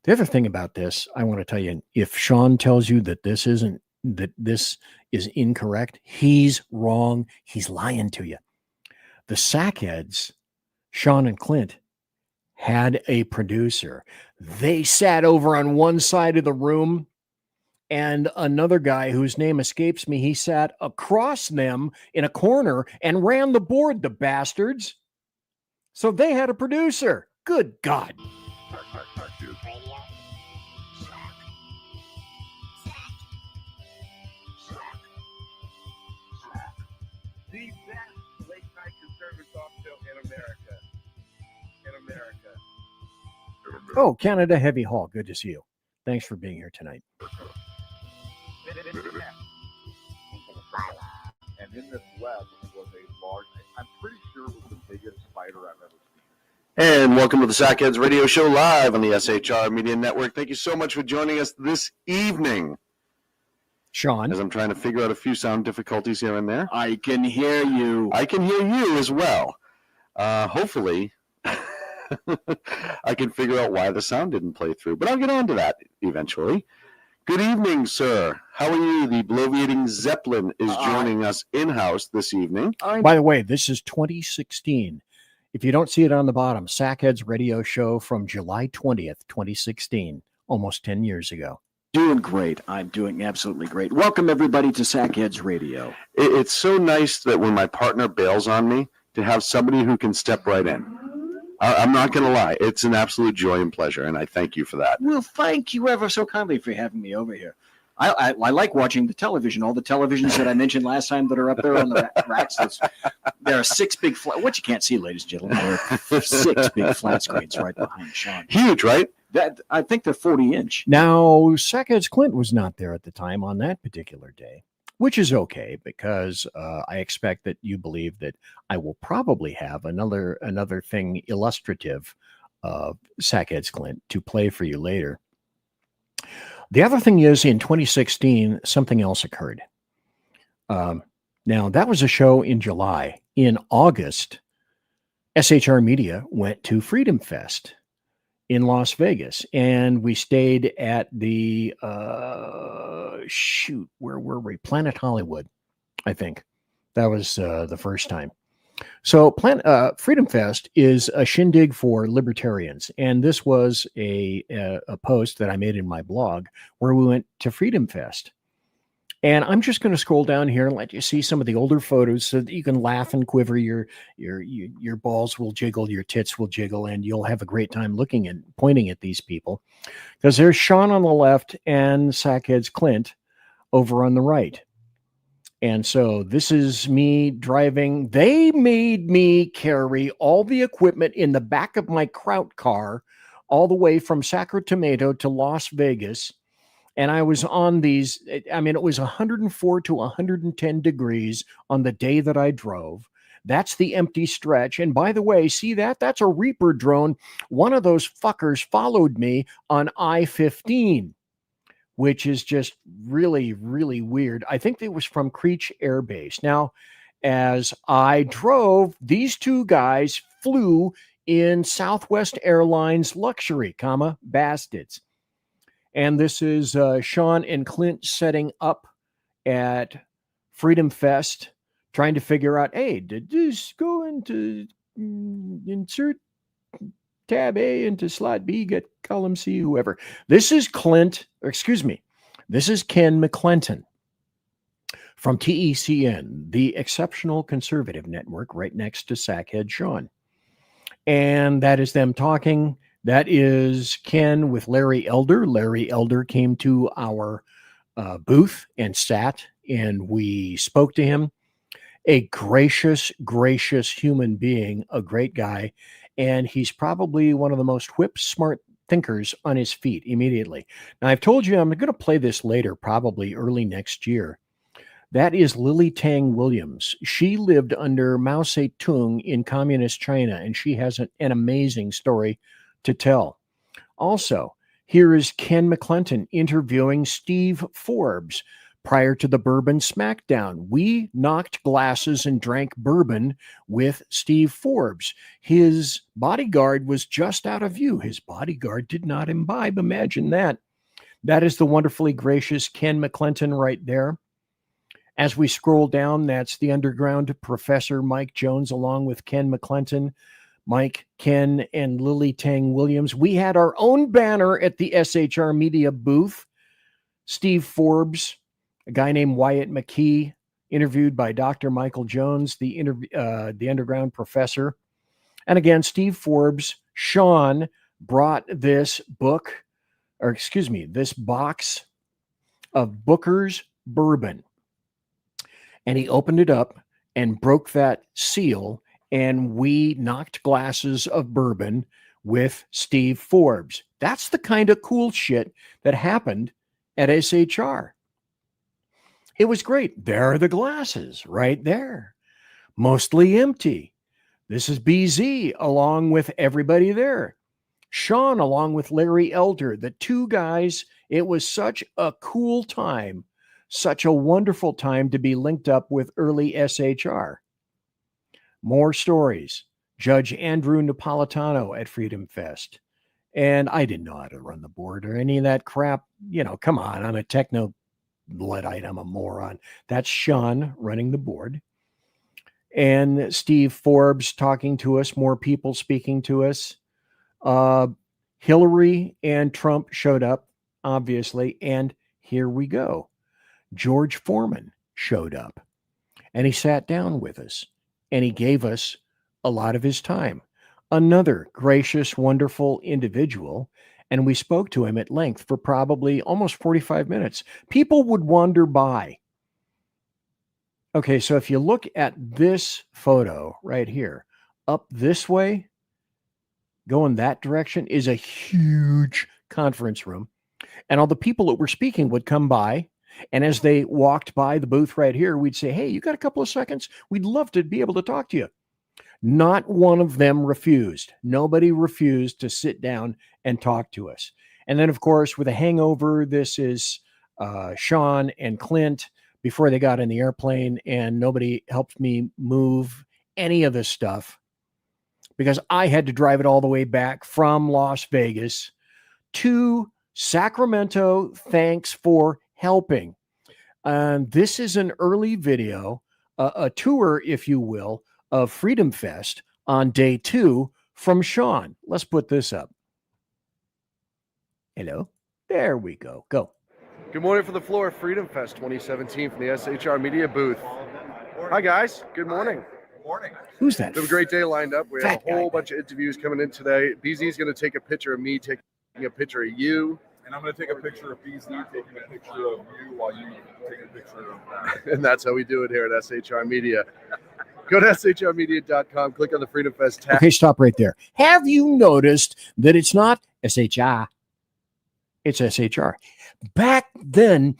The other thing about this, I want to tell you, if Sean tells you that this is incorrect, he's wrong. He's lying to you. the Sackheads, Sean and Clint, had a producer. They sat over on one side of the room, and another guy whose name escapes me, he sat across them in a corner and ran the board, the bastards. So they had a producer. Good God. The best late night conservative talk show in America. Oh, Canada Heavy Hall. Good to see you. Thanks for being here tonight. And in this web was a large, I'm pretty sure it was the biggest spider I've ever seen. And welcome to the Sackheads Radio Show live on the SHR Media Network. Thank you so much for joining us this evening. Sean. As I'm trying to figure out a few sound difficulties here and there. I can hear you. I can hear you as well. Hopefully, I can figure out why the sound didn't play through, but I'll get on to that eventually. Good evening, sir. How are you? The bloviating Zeppelin is joining us in-house this evening. By the way, this is 2016. If you don't see it on the bottom, Sackheads Radio Show from July 20th, 2016, almost 10 years ago. Doing great. I'm doing absolutely great. Welcome, everybody, to Sackheads Radio. It's so nice that when my partner bails on me, to have somebody who can step right in. I'm not going to lie. It's an absolute joy and pleasure, and I thank you for that. Well, thank you ever so kindly for having me over here. I like watching the television. All the televisions that I mentioned last time that are up there on the racks. There are 6 big what you can't see, ladies and gentlemen. There are 6 big flat screens right behind Sean. Huge, right? I think they're 40-inch. Now, Sackheads Clint was not there at the time on that particular day, which is okay because I expect that you believe that I will probably have another thing illustrative of Sackheads Clint to play for you later. The other thing is, in 2016, something else occurred. Now, that was a show in July. In August, SHR Media went to Freedom Fest in Las Vegas, and we stayed at the, where were we? Planet Hollywood, I think. That was the first time. So Freedom Fest is a shindig for libertarians. And this was a post that I made in my blog where we went to Freedom Fest. And I'm just going to scroll down here and let you see some of the older photos so that you can laugh and quiver. Your balls will jiggle, your tits will jiggle, and you'll have a great time looking and pointing at these people. Because there's Sean on the left and Sackheads Clint over on the right. And so this is me driving. They made me carry all the equipment in the back of my Kraut car all the way from Sacramento to Las Vegas. And I was on these, it was 104 to 110 degrees on the day that I drove. That's the empty stretch. And by the way, see that? That's a Reaper drone. One of those fuckers followed me on I-15. Which is just really, really weird. I think it was from Creech Air Base. Now, as I drove, these 2 guys flew in Southwest Airlines luxury, bastards. And this is Sean and Clint setting up at Freedom Fest, trying to figure out, hey, did this go into insert tab A into slot B, get column C, whoever. This is This is Ken McClinton from TECN, the Exceptional Conservative Network, right next to Sackhead Sean. And that is them talking. That is Ken with Larry Elder. Larry Elder came to our booth and sat, and we spoke to him. A gracious, gracious human being, a great guy. And he's probably one of the most whip-smart thinkers on his feet immediately. Now, I've told you I'm going to play this later, probably early next year. That is Lily Tang Williams. She lived under Mao Zedong in communist China, and she has an amazing story to tell. Also, here is Ken McClinton interviewing Steve Forbes. Prior to the Bourbon Smackdown, we knocked glasses and drank bourbon with Steve Forbes. His bodyguard was just out of view. His bodyguard did not imbibe. Imagine that. That is the wonderfully gracious Ken McClinton right there. As we scroll down, that's the underground professor Mike Jones, along with Ken McClinton, Mike, Ken, and Lily Tang Williams. We had our own banner at the SHR Media booth. Steve Forbes, a guy named Wyatt McKee, interviewed by Dr. Michael Jones, the underground professor. And again, Steve Forbes, Sean brought this box of Booker's bourbon. And he opened it up and broke that seal, and we knocked glasses of bourbon with Steve Forbes. That's the kind of cool shit that happened at SHR. It was great. There are the glasses right there, mostly empty. This is BZ along with everybody there. Sean along with Larry Elder, the two guys. It was such a cool time, such a wonderful time to be linked up with early SHR. More stories. Judge Andrew Napolitano at Freedom Fest. And I didn't know how to run the board or any of that crap. You know, come on, I'm a techno Luddite, I'm a moron. That's Sean running the board. And Steve Forbes talking to us, more people speaking to us. Hillary and Trump showed up, obviously, and here we go. George Foreman showed up, and he sat down with us, and he gave us a lot of his time. Another gracious, wonderful individual, and we spoke to him at length for probably almost 45 minutes. People would wander by. Okay, so if you look at this photo right here, up this way, going that direction is a huge conference room. And all the people that were speaking would come by. And as they walked by the booth right here, we'd say, hey, you got a couple of seconds? We'd love to be able to talk to you. Not one of them refused. Nobody refused to sit down and talk to us. And then, of course, with a hangover, this is Sean and Clint before they got in the airplane, and nobody helped me move any of this stuff because I had to drive it all the way back from Las Vegas to Sacramento. Thanks for helping. This is an early video, a tour, if you will, of Freedom Fest on day 2 from Sean. Let's put this up. Hello. There we go. Go. Good morning from the floor of Freedom Fest 2017 from the SHR Media booth. Hi, guys. Good morning. Good morning. Who's that? We have a great day lined up. We have Fat a whole guy. bunch of interviews coming in today. BZ is going to take a picture of me taking a picture of you. And I'm going to take a picture of BZ taking a picture of you while you take a picture of that. And that's how we do it here at SHR Media. Go to shrmedia.com, click on the Freedom Fest tab. Okay, stop right there. Have you noticed that it's not SHR? It's SHR. Back then,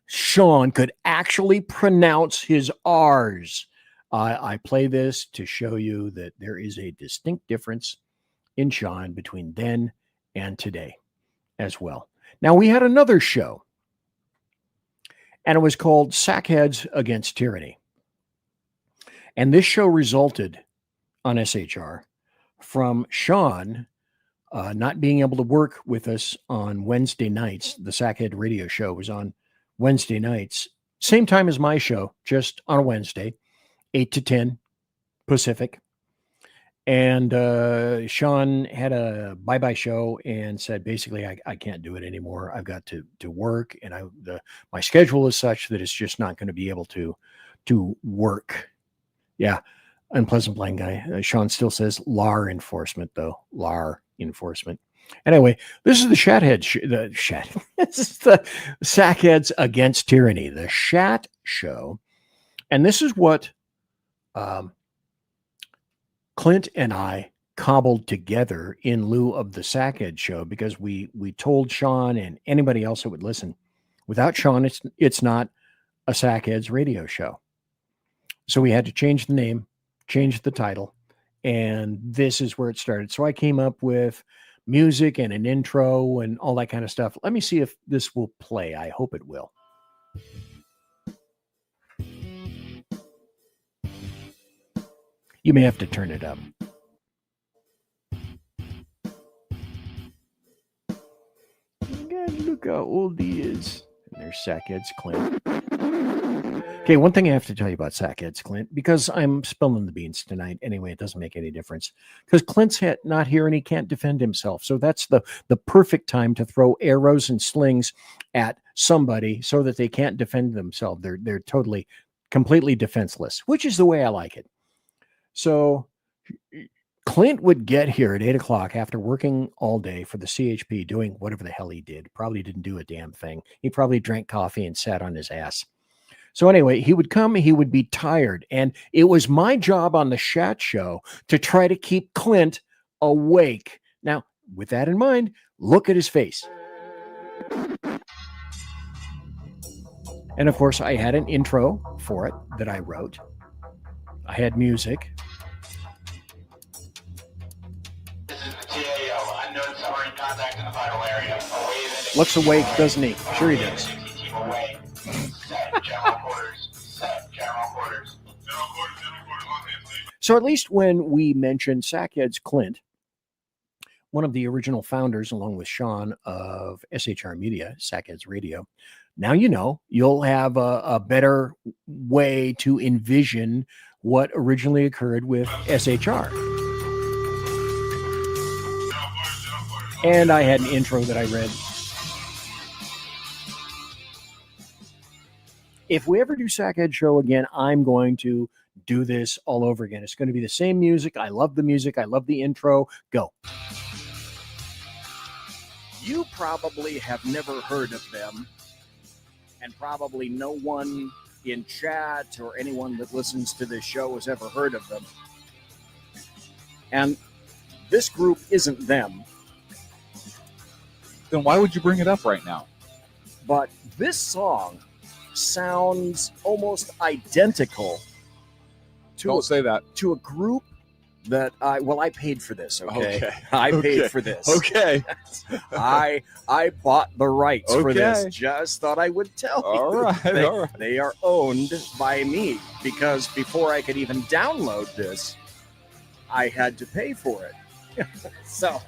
Sean, could actually pronounce his R's. I play this to show you that there is a distinct difference in Sean between then and today as well. Now, we had another show, and it was called Sackheads Against Tyranny. And this show resulted on SHR from Sean not being able to work with us on Wednesday nights. The Sackhead radio show was on Wednesday nights, same time as my show, just on a Wednesday, 8 to 10 Pacific. And Sean had a bye-bye show and said, basically, I can't do it anymore. I've got to work, and my schedule is such that it's just not going to be able to work. Yeah, unpleasant blind guy. Sean still says LAR enforcement, though. LAR enforcement. Anyway, this is the this is the Sackheads Against Tyranny, the Shat show. And this is what Clint and I cobbled together in lieu of the Sackhead show, because we told Sean and anybody else that would listen, without Sean, it's not a Sackheads radio show. So we had to change the name, change the title, and this is where it started. So I came up with music and an intro and all that kind of stuff. Let me see if this will play. I hope it will. You may have to turn it up. God, look how old he is. There's Sackheads Clint. Okay, one thing I have to tell you about Sackheads Clint, because I'm spilling the beans tonight. Anyway, it doesn't make any difference. Because Clint's not here and he can't defend himself. So that's the perfect time to throw arrows and slings at somebody so that they can't defend themselves. They're totally, completely defenseless, which is the way I like it. So Clint would get here at 8 o'clock after working all day for the CHP, doing whatever the hell he did. Probably didn't do a damn thing. He probably drank coffee and sat on his ass. So anyway, he would come, he would be tired. And it was my job on the Shat Show to try to keep Clint awake. Now, with that in mind, look at his face. And of course, I had an intro for it that I wrote. I had music. Looks awake, doesn't he? Sure he does. So at least when we mentioned Sackheads Clint, one of the original founders, along with Sean of SHR Media, Sackheads Radio, now you know, you'll have a better way to envision what originally occurred with SHR. And I had an intro that I read. If we ever do Sackhead Show again, I'm going to do this all over again. It's going to be the same music. I love the music. I love the intro. Go. You probably have never heard of them, and probably no one in chat or anyone that listens to this show has ever heard of them. And this group isn't them. Then why would you bring it up right now? But this song sounds almost identical to a group that I paid for this. Okay. I paid for this. Okay. I bought the rights for this. Just thought I would tell you. All right. They are owned by me, because before I could even download this, I had to pay for it. So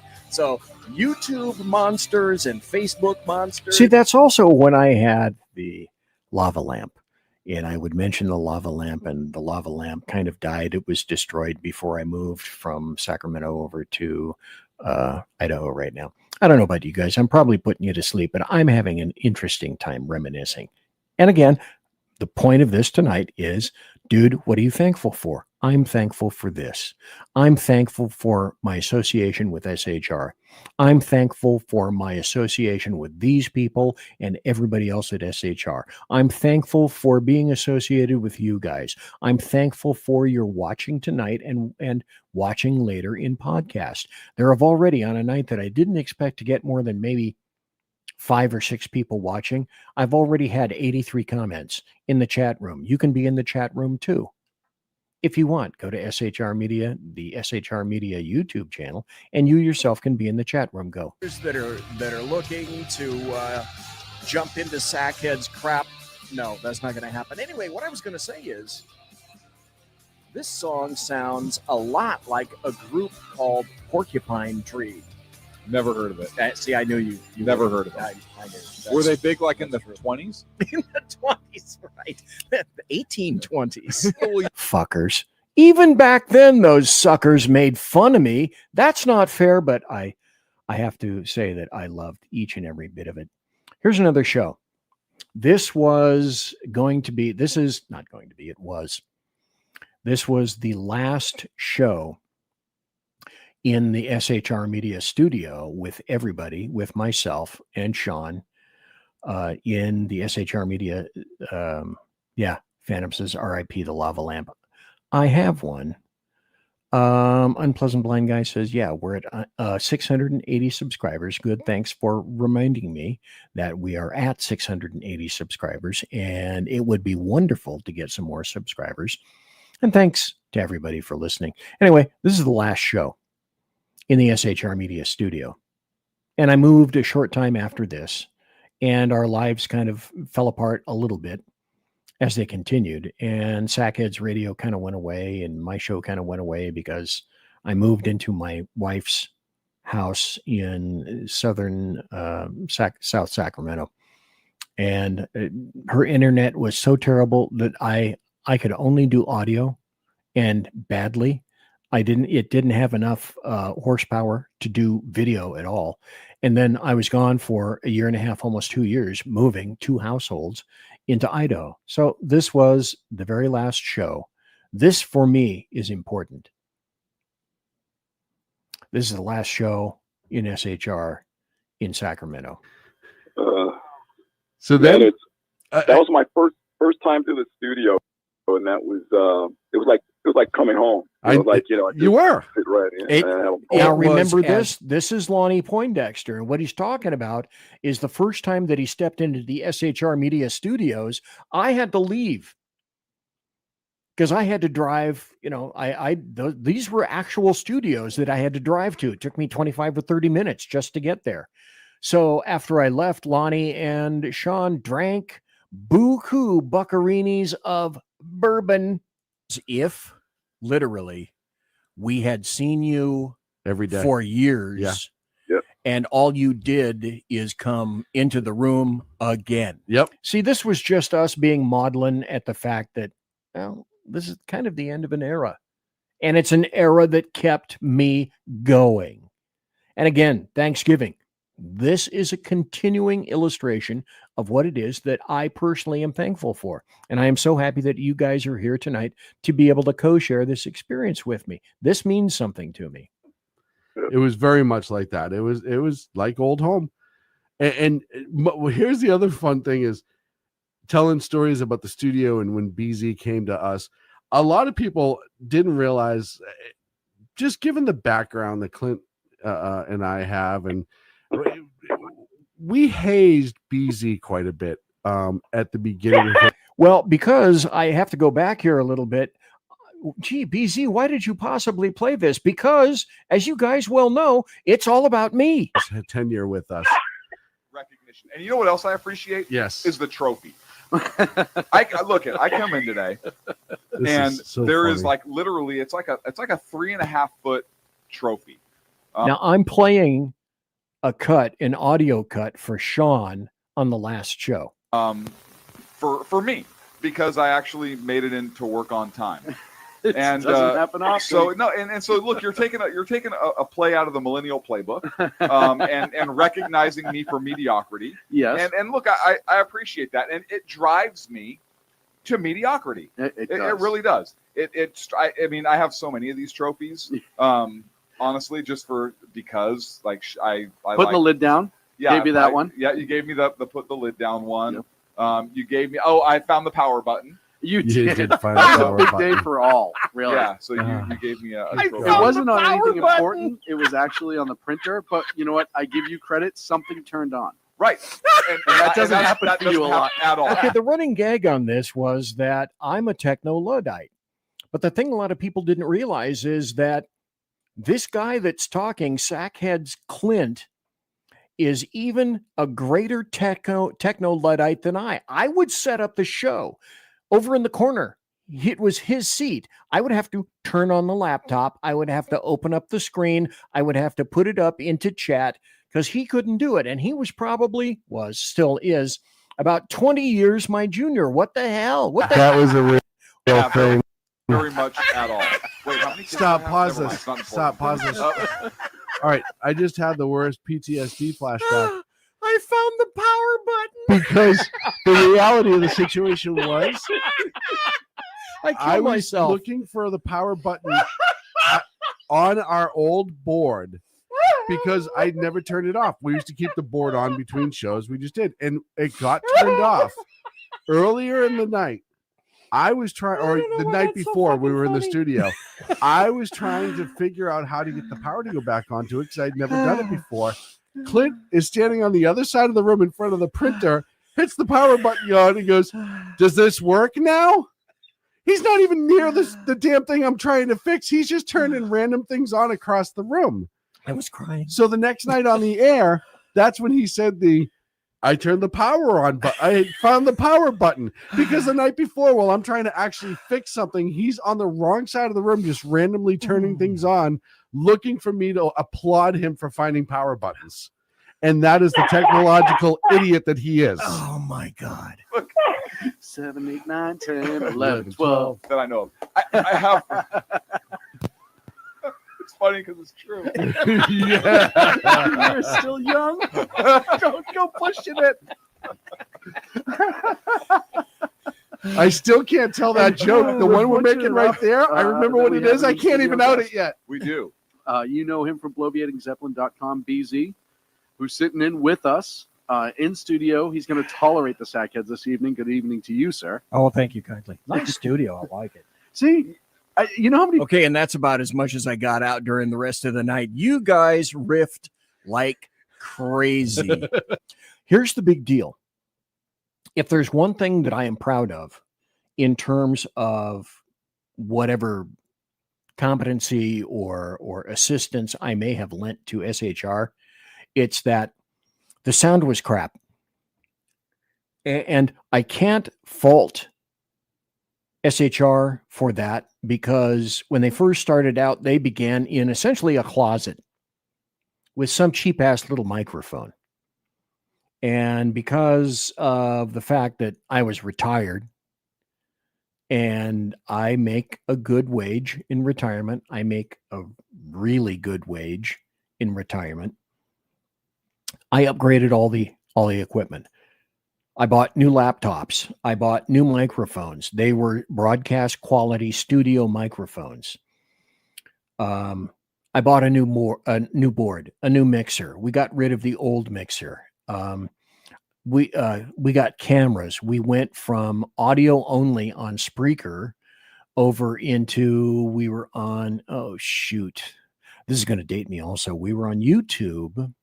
YouTube monsters and Facebook monsters. See, that's also when I had the lava lamp. And I would mention the lava lamp, and the lava lamp kind of died. It was destroyed before I moved from Sacramento over to Idaho right now. I don't know about you guys. I'm probably putting you to sleep, but I'm having an interesting time reminiscing. And again, the point of this tonight is, dude, what are you thankful for? I'm thankful for this. I'm thankful for my association with SHR. I'm thankful for my association with these people and everybody else at SHR. I'm thankful for being associated with you guys. I'm thankful for your watching tonight and watching later in podcast. There have already, on a night that I didn't expect to get more than maybe 5 or 6 people watching, I've already had 83 comments in the chat room. You can be in the chat room too. If you want, go to SHR Media, the SHR Media YouTube channel, and you yourself can be in the chat room. Go. That are looking to jump into Sackhead's crap. No, that's not going to happen. Anyway, what I was going to say is, this song sounds a lot like a group called Porcupine Tree. Never heard of it. See, I knew you never heard of it. I knew. Were they big like in the 20s? In the 20s, right? The 1820s. Fuckers. Even back then, those suckers made fun of me. That's not fair, but I have to say that I loved each and every bit of it. Here's another show. This is not going to be, it was. This was the last show in the SHR Media studio with everybody, with myself and Sean, in the SHR Media. Phantom says, RIP the lava lamp. I have one. Unpleasant Blind Guy says, yeah, we're at 680 subscribers. Good. Thanks for reminding me that we are at 680 subscribers, and it would be wonderful to get some more subscribers. And thanks to everybody for listening. Anyway, this is the last show in the SHR Media studio. And I moved a short time after this, and our lives kind of fell apart a little bit as they continued. And Sackheads Radio kind of went away, and my show kind of went away because I moved into my wife's house in southern South Sacramento. and her internet was so terrible that I could only do audio, and badly. It didn't have enough horsepower to do video at all. And then I was gone for a year and a half, almost 2 years, moving 2 households into Idaho. So this was the very last show. This for me is important. This is the last show in SHR in Sacramento. So then that was my first time to the studio, and that was it was like coming home. It was like, you were sit right in. Now remember this. This is Lonnie Poindexter, and what he's talking about is the first time that he stepped into the SHR Media studios. I had to leave because I had to drive. These were actual studios that I had to drive to. It took me 25 or 30 minutes just to get there. So after I left, Lonnie and Sean drank buku buccarinis of bourbon. If literally we had seen you every day for years, and all you did is come into the room again. Yep. See, this was just us being maudlin at the fact that, well, this is kind of the end of an era, and it's an era that kept me going. And again, Thanksgiving. This is a continuing illustration of what it is that I personally am thankful for. And I am so happy that you guys are here tonight to be able to co-share this experience with me. This means something to me. It was very much like that. It was like old home. And here's the other fun thing is telling stories about the studio and when BZ came to us. A lot of people didn't realize, just given the background that Clint and I have, and we hazed BZ quite a bit at the beginning. Well, because I have to go back here a little bit. Gee, BZ, why did you possibly play this? Because, as you guys well know, it's all about me. Tenure with us. Recognition. And you know what else I appreciate? Yes. Is the trophy. I come in today, and there is like literally, it's like a 3.5 foot trophy. Now I'm playing an audio cut for Sean on the last show. For me, because I actually made it into work on time. It doesn't happen often. So no, and so look, you're taking a play out of the millennial playbook, and recognizing me for mediocrity. Yes. And look, I appreciate that, and it drives me to mediocrity. It really does. I mean, I have so many of these trophies. Honestly, just because I putting the lid down. Yeah, gave you that one. Yeah, you gave me the put the lid down one. Yep. You gave me. Oh, I found the power button. You did find the power big button. Day for all. Really. Yeah. So you gave me a it wasn't on anything important. It was actually on the printer. But you know what? I give you credit. Something turned on. Right. And that doesn't happen for you a lot at all. Okay, the running gag on this was that I'm a techno-Luddite. But the thing a lot of people didn't realize is that this guy that's talking, Sackhead's Clint, is even a greater techno-Luddite than I. I would set up the show over in the corner. It was his seat. I would have to turn on the laptop. I would have to open up the screen. I would have to put it up into chat because he couldn't do it. And he still is, about 20 years my junior. What the hell? That was a real thing. Very much at all. Wait, how many kids Stop, do I have? pause Never this. mind, it's Stop, not important. pause this. All right, I just had the worst PTSD flashback. I found the power button. Because the reality of the situation was I was myself. looking for the power button on our old board because I'd never turned it off. We used to keep the board on between shows. We just did. And it got turned off earlier in the night. I was trying, or the night before we were in the studio, I was trying to figure out how to get the power to go back onto it because I'd never done it before. Clint is standing on the other side of the room in front of the printer, hits the power button on, and goes, "Does this work now?" He's not even near the damn thing I'm trying to fix. He's just turning random things on across the room. I was crying. So the next night on the air, that's when he said I turned the power on, but I found the power button because the night before, while I'm trying to actually fix something, he's on the wrong side of the room, just randomly turning things on, looking for me to applaud him for finding power buttons. And that is the technological idiot that he is. Oh my God. 7, 8, 9, 10, 11, 12. That I know of. I have. It's funny because it's true. Yeah. You're still young. Don't go pushing it. I still can't tell that joke. The one we're making right there, I remember what it is. I can't even out it yet. We do. You know him from bloviatingzeppelin.com, BZ, who's sitting in with us in studio. He's going to tolerate the Sackheads this evening. Good evening to you, sir. Oh, thank you kindly. Nice studio. I like it. See, you know how many... Okay, and that's about as much as I got out during the rest of the night. You guys riffed like crazy. Here's the big deal. If there's one thing that I am proud of in terms of whatever competency or assistance I may have lent to SHR, it's that the sound was crap. And I can't fault SHR for that, because when they first started out, they began in essentially a closet with some cheap ass little microphone. And because of the fact that I was retired and I make a good wage in retirement, I make a really good wage in retirement, I upgraded all the equipment. I bought new laptops. I bought new microphones. They were broadcast quality studio microphones. I bought a new board, a new mixer. We got rid of the old mixer. We got cameras. We went from audio only on Spreaker over into, we were on, oh shoot, this is going to date me also. We were on YouTube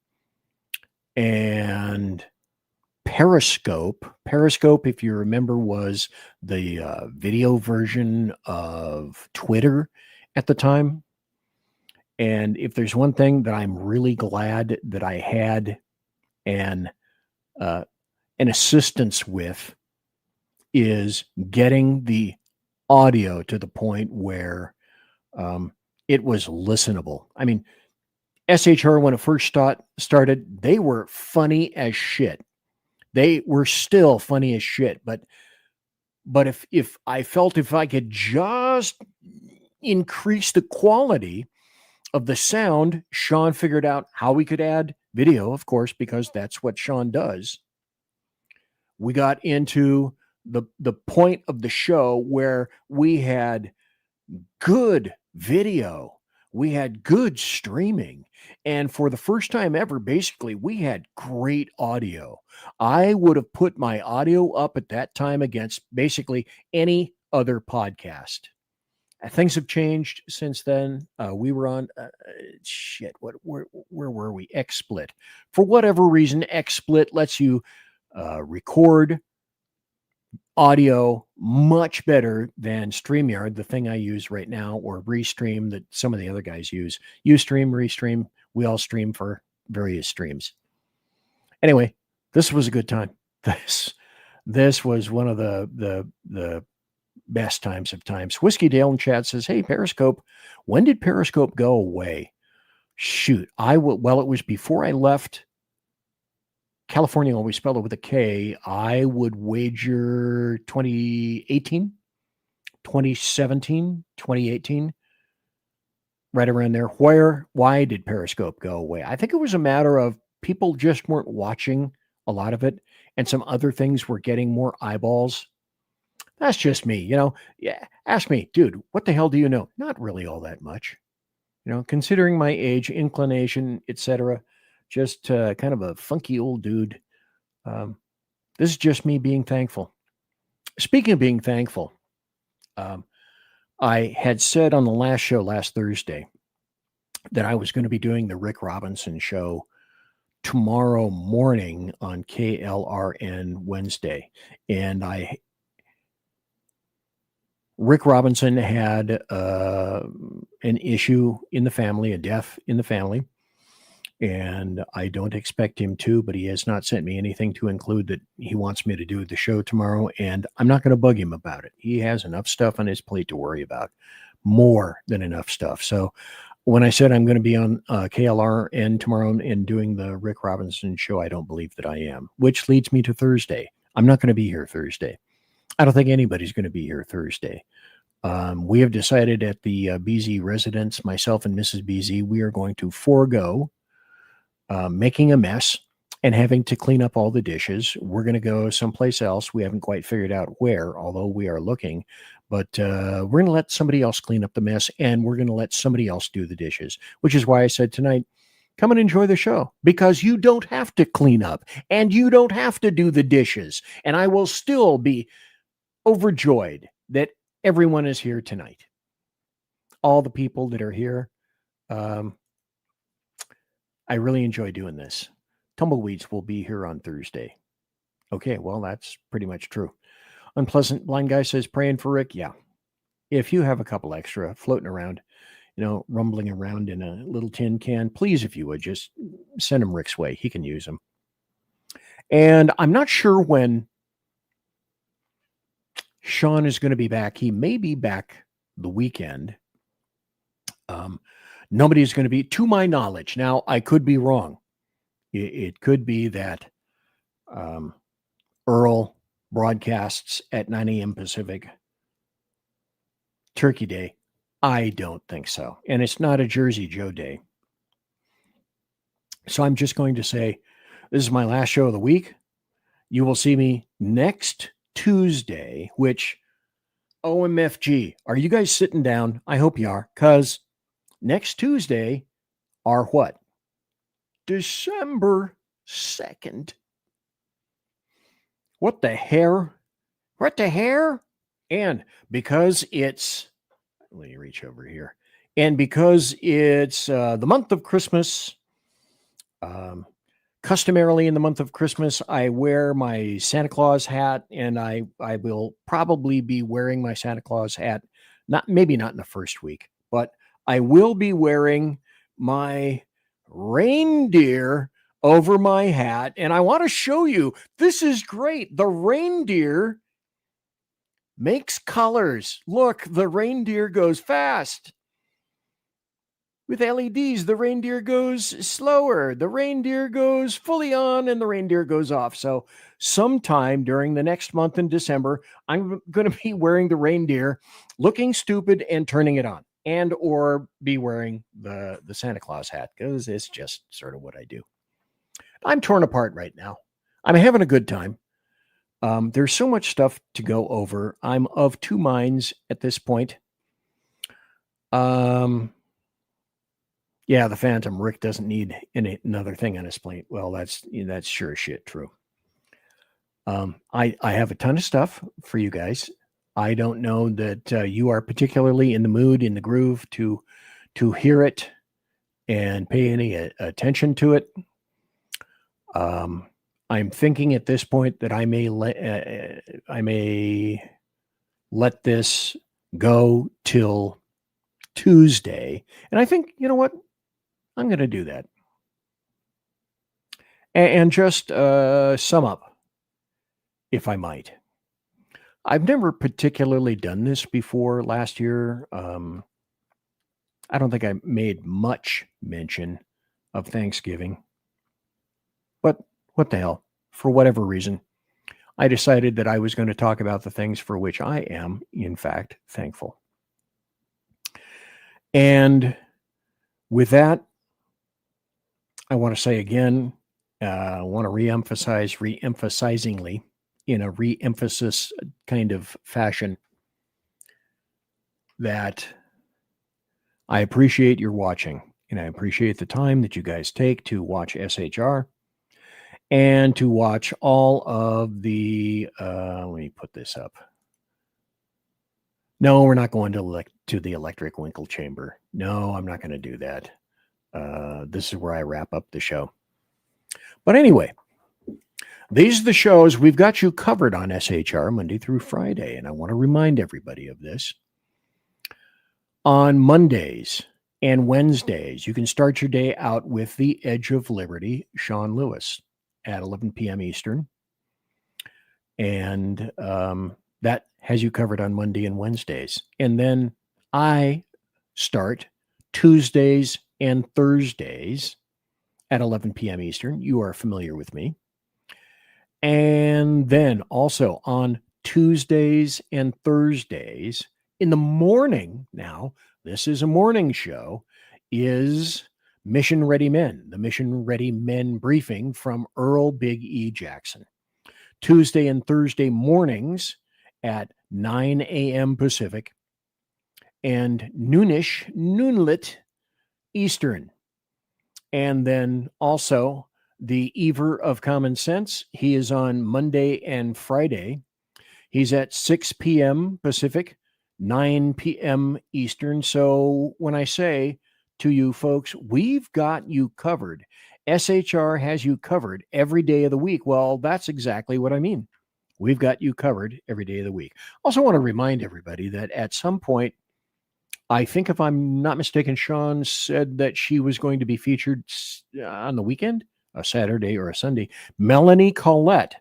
and Periscope. Periscope, if you remember, was the video version of Twitter at the time. And if there's one thing that I'm really glad that I had an assistance with, is getting the audio to the point where it was listenable. I mean, SHR, when it first started, they were funny as shit. They were still funny as shit. But if I felt if I could just increase the quality of the sound, Sean figured out how we could add video, of course, because that's what Sean does. We got into the point of the show where we had good video, we had good streaming, and for the first time ever, basically, we had great audio. I would have put my audio up at that time against basically any other podcast. Things have changed since then. We were on where were we? XSplit. For whatever reason, XSplit lets you record audio much better than StreamYard, the thing I use right now, or Restream that some of the other guys use. Ustream, Restream, we all stream for various streams. Anyway, this was a good time. This was one of the best times of times. Whiskey Dale in chat says, hey, Periscope, when did Periscope go away? Shoot, it was before I left California, always spelled it with a K. I would wager 2018, 2017, 2018, right around there. Why did Periscope go away? I think it was a matter of people just weren't watching a lot of it, and some other things were getting more eyeballs. That's just me, Yeah, ask me, dude, what the hell do you know? Not really all that much. Considering my age, inclination, etc., just kind of a funky old dude. This is just me being thankful. Speaking of being thankful, I had said on the last show last Thursday that I was going to be doing the Rick Robinson show tomorrow morning on KLRN Wednesday. And Rick Robinson had an issue in the family, a death in the family. And I don't expect him to, but he has not sent me anything to include that he wants me to do the show tomorrow. And I'm not going to bug him about it. He has enough stuff on his plate to worry about, more than enough stuff. So when I said I'm going to be on KLRN tomorrow and doing the Rick Robinson show, I don't believe that I am, which leads me to Thursday. I'm not going to be here Thursday. I don't think anybody's going to be here Thursday. We have decided at the BZ residence, myself and Mrs. BZ, we are going to forego making a mess and having to clean up all the dishes. We're going to go someplace else. We haven't quite figured out where, although we are looking. But we're going to let somebody else clean up the mess, and we're going to let somebody else do the dishes, which is why I said tonight, come and enjoy the show, because you don't have to clean up and you don't have to do the dishes. And I will still be overjoyed that everyone is here tonight. All the people that are here. I really enjoy doing this. Tumbleweeds will be here on Thursday. Okay, well, that's pretty much true. Unpleasant Blind Guy says, praying for Rick. Yeah. If you have a couple extra floating around, rumbling around in a little tin can, please, if you would, just send them Rick's way. He can use them. And I'm not sure when Sean is going to be back. He may be back the weekend. Nobody's going to be, to my knowledge. Now, I could be wrong. It could be that Earl broadcasts at 9 a.m. Pacific Turkey Day. I don't think so. And it's not a Jersey Joe Day. So I'm just going to say, this is my last show of the week. You will see me next Tuesday, which, OMFG, are you guys sitting down? I hope you are, because next Tuesday are what? December 2nd. What the hair? What the hair? And because it's, let me reach over here. And because it's the month of Christmas, customarily in the month of Christmas, I wear my Santa Claus hat, and I will probably be wearing my Santa Claus hat, maybe not in the first week, but I will be wearing my reindeer over my hat. And I want to show you, this is great. The reindeer makes colors. Look, the reindeer goes fast. With LEDs, the reindeer goes slower. The reindeer goes fully on, and the reindeer goes off. So sometime during the next month in December, I'm going to be wearing the reindeer, looking stupid and turning it on, and or be wearing the Santa Claus hat, because it's just sort of what I do. I'm torn apart right now. I'm having a good time. There's so much stuff to go over. I'm of two minds at this point. Yeah, the Phantom. Rick doesn't need another thing on his plate. Well, that's sure as shit true. I have a ton of stuff for you guys. I don't know that you are particularly in the mood, in the groove to hear it and pay any attention to it. I'm thinking at this point that I may let this go till Tuesday. And I think, you know what? I'm going to do that. And just sum up, if I might. I've never particularly done this before last year. I don't think I made much mention of Thanksgiving. But what the hell? For whatever reason, I decided that I was going to talk about the things for which I am, in fact, thankful. And with that, I want to say again, I want to reemphasizingly, in a re-emphasis kind of fashion, that I appreciate your watching, and I appreciate the time that you guys take to watch SHR and to watch all of the, let me put this up. No, we're not going to the electric winkle chamber. No, I'm not going to do that. This is where I wrap up the show. But anyway, these are the shows we've got you covered on SHR Monday through Friday. And I want to remind everybody of this. On Mondays and Wednesdays, you can start your day out with The Edge of Liberty, Sean Lewis, at 11 p.m. Eastern. And that has you covered on Monday and Wednesdays. And then I start Tuesdays and Thursdays at 11 p.m. Eastern. You are familiar with me. And then also on Tuesdays and Thursdays in the morning, now this is a morning show, is Mission Ready Men, the Mission Ready Men briefing from Earl Big E Jackson. Tuesday and Thursday mornings at 9 a.m. Pacific and noonlit Eastern. And then also the Ever of Common Sense. He is on Monday and Friday. He's at 6 p.m. Pacific, 9 p.m. Eastern. So when I say to you folks, we've got you covered, SHR has you covered every day of the week. Well, that's exactly what I mean. We've got you covered every day of the week. Also want to remind everybody that at some point, I think if I'm not mistaken, Sean said that she was going to be featured on the weekend, a Saturday or a Sunday. Melanie Collette,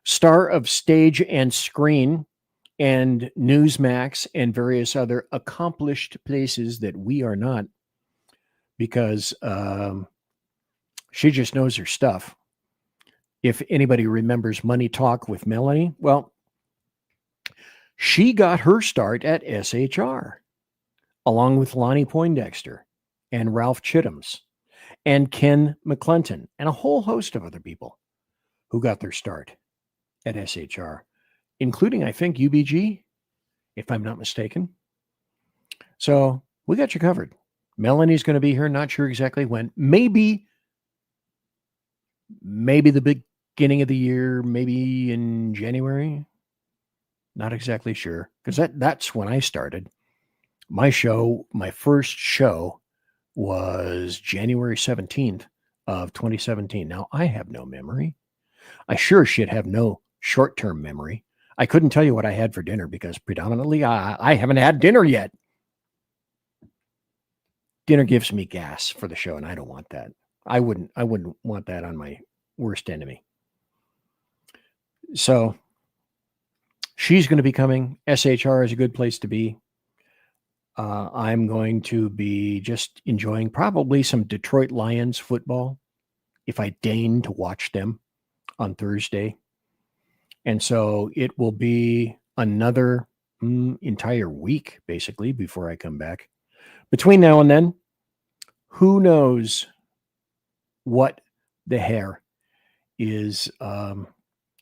star of Stage and Screen and Newsmax and various other accomplished places that we are not, because she just knows her stuff. If anybody remembers Money Talk with Melanie, well, she got her start at SHR, along with Lonnie Poindexter and Ralph Chittams and Ken McClinton and a whole host of other people who got their start at SHR, including, I think, UBG, if I'm not mistaken. So we got you covered. Melanie's going to be here. Not sure exactly when. Maybe the beginning of the year, maybe in January. Not exactly sure, because that's when I started. My first show was January 17th of 2017. Now, I have no memory. I sure should have no short-term memory. I couldn't tell you what I had for dinner because predominantly I haven't had dinner yet. Dinner gives me gas for the show, and I don't want that. I wouldn't want that on my worst enemy. So she's going to be coming. SHR is a good place to be. I'm going to be just enjoying probably some Detroit Lions football if I deign to watch them on Thursday. And so it will be another entire week, basically, before I come back. Between now and then, who knows what the hair is going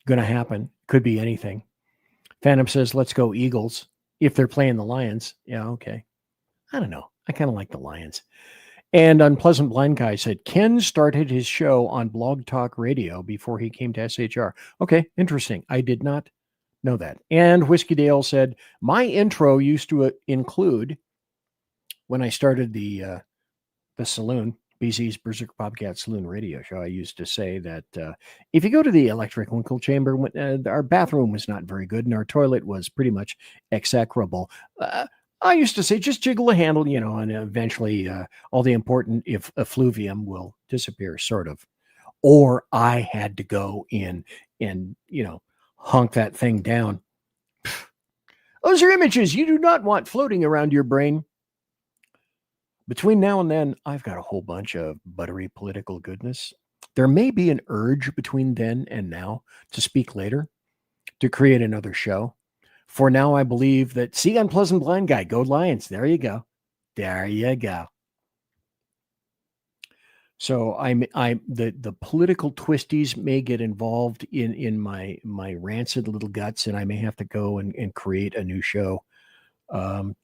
to happen. Could be anything. Phantom says, let's go Eagles. If they're playing the Lions. Yeah, okay. I don't know. I kind of like the Lions. And Unpleasant Blind Guy said, Ken started his show on Blog Talk Radio before he came to SHR. Okay, interesting. I did not know that. And Whiskey Dale said, my intro used to include, when I started the Saloon, BZ's Berserk Bobcat Saloon radio show, I used to say that if you go to the electric winkle chamber, our bathroom was not very good and our toilet was pretty much execrable. I used to say, just jiggle the handle, and eventually all the important effluvium will disappear, sort of. Or I had to go in and, hunk that thing down. Those are images you do not want floating around your brain. Between now and then, I've got a whole bunch of buttery political goodness. There may be an urge between then and now to speak later, to create another show. For now, I believe that, see, Unpleasant Blind Guy, go Lions. There you go. There you go. So the political twisties may get involved in my rancid little guts, and I may have to go and create a new show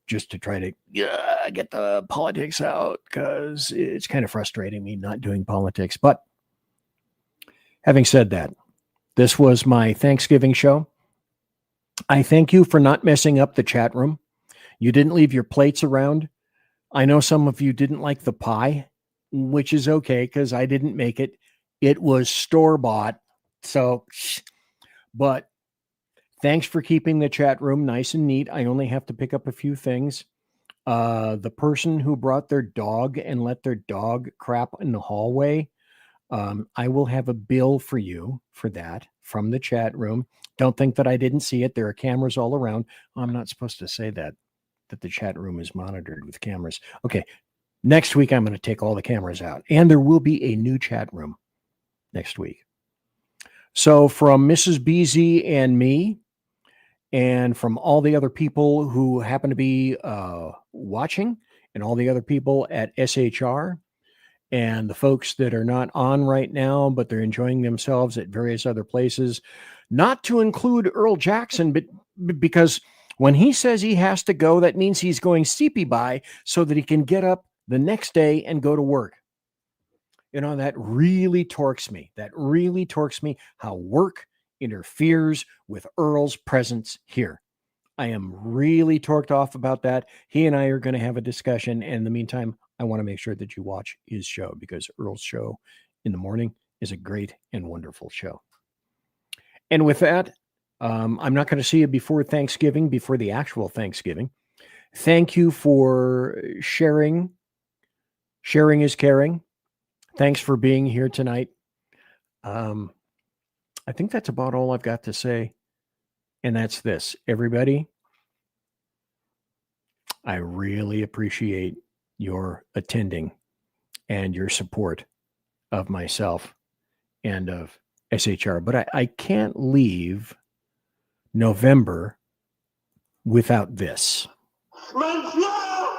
just to try to get the politics out, because it's kind of frustrating me not doing politics. But having said that, this was my Thanksgiving show. I thank you for not messing up the chat room. You didn't leave your plates around. I know some of you didn't like the pie, which is okay because I didn't make it. It was store-bought. So, but thanks for keeping the chat room nice and neat. I only have to pick up a few things. The person who brought their dog and let their dog crap in the hallway, I will have a bill for you for that from the chat room. Don't think that I didn't see it. There are cameras all around. I'm not supposed to say that the chat room is monitored with cameras. Okay. Next week, I'm going to take all the cameras out, and there will be a new chat room next week. So from Mrs. BZ and me, and from all the other people who happen to be watching, and all the other people at SHR, and the folks that are not on right now, but they're enjoying themselves at various other places, not to include Earl Jackson, but because when he says he has to go, that means he's going steepy by so that he can get up the next day and go to work. You know, that really torques me. That really torques me how work interferes with Earl's presence here. I am really torqued off about that. He and I are going to have a discussion. And in the meantime, I want to make sure that you watch his show, because Earl's show in the morning is a great and wonderful show. And with that, I'm not going to see you before Thanksgiving, before the actual Thanksgiving. Thank you for sharing. Sharing is caring. Thanks for being here tonight. I think that's about all I've got to say. And that's this. Everybody, I really appreciate your attending and your support of myself and of SHR. But I can't leave November without this. Man's love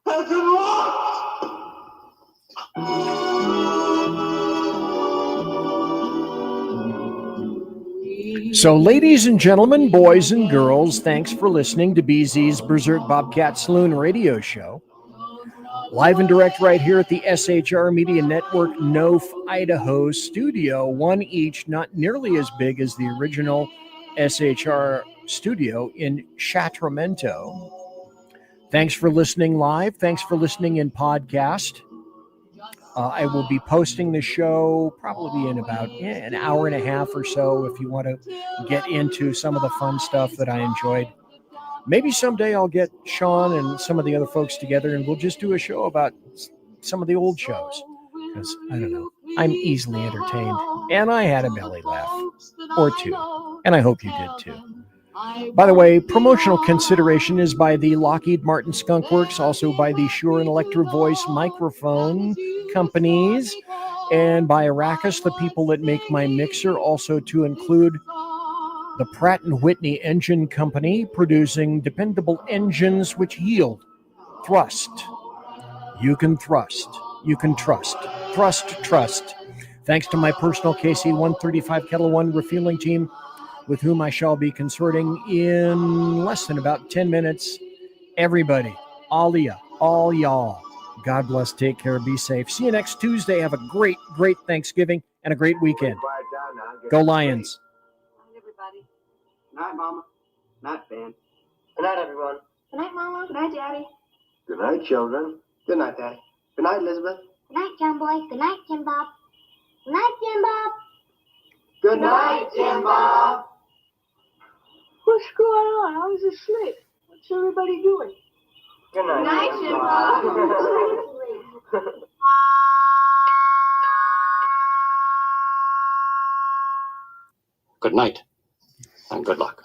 has been lost. So, ladies and gentlemen, boys and girls, thanks for listening to BZ's Berserk Bobcat Saloon radio show. Live and direct right here at the SHR Media Network, Nof, Idaho studio, one each, not nearly as big as the original SHR studio in Sacramento. Thanks for listening live. Thanks for listening in podcast. I will be posting the show probably in about an hour and a half or so if you want to get into some of the fun stuff that I enjoyed. Maybe someday I'll get Sean and some of the other folks together and we'll just do a show about some of the old shows. Because, I don't know, I'm easily entertained. And I had a belly laugh or two. And I hope you did too. By the way, promotional consideration is by the Lockheed Martin Skunk Works, also by the Shure and Electro Voice microphone companies, and by Arrakis, the people that make my mixer, also to include the Pratt & Whitney Engine Company, producing dependable engines which yield thrust. You can thrust. You can trust. Trust. Thanks to my personal KC-135 Kettle One refueling team, with whom I shall be consorting in less than about 10 minutes. Everybody, all of ya, all y'all, God bless, take care, be safe. See you next Tuesday. Have a great, great Thanksgiving and a great weekend. Go Lions. Everybody. Good night, Mama. Good night, Ben. Good night, everyone. Good night, Mama. Good night, Daddy. Good night, children. Good night, Daddy. Good night, Elizabeth. Good night, John Boy. Good night, Jim Bob. Good night, Jim Bob. Good night, Jim Bob. What's going on? I was asleep. What's everybody doing? Good night. Good night, Jim Bob. Good night, and good luck.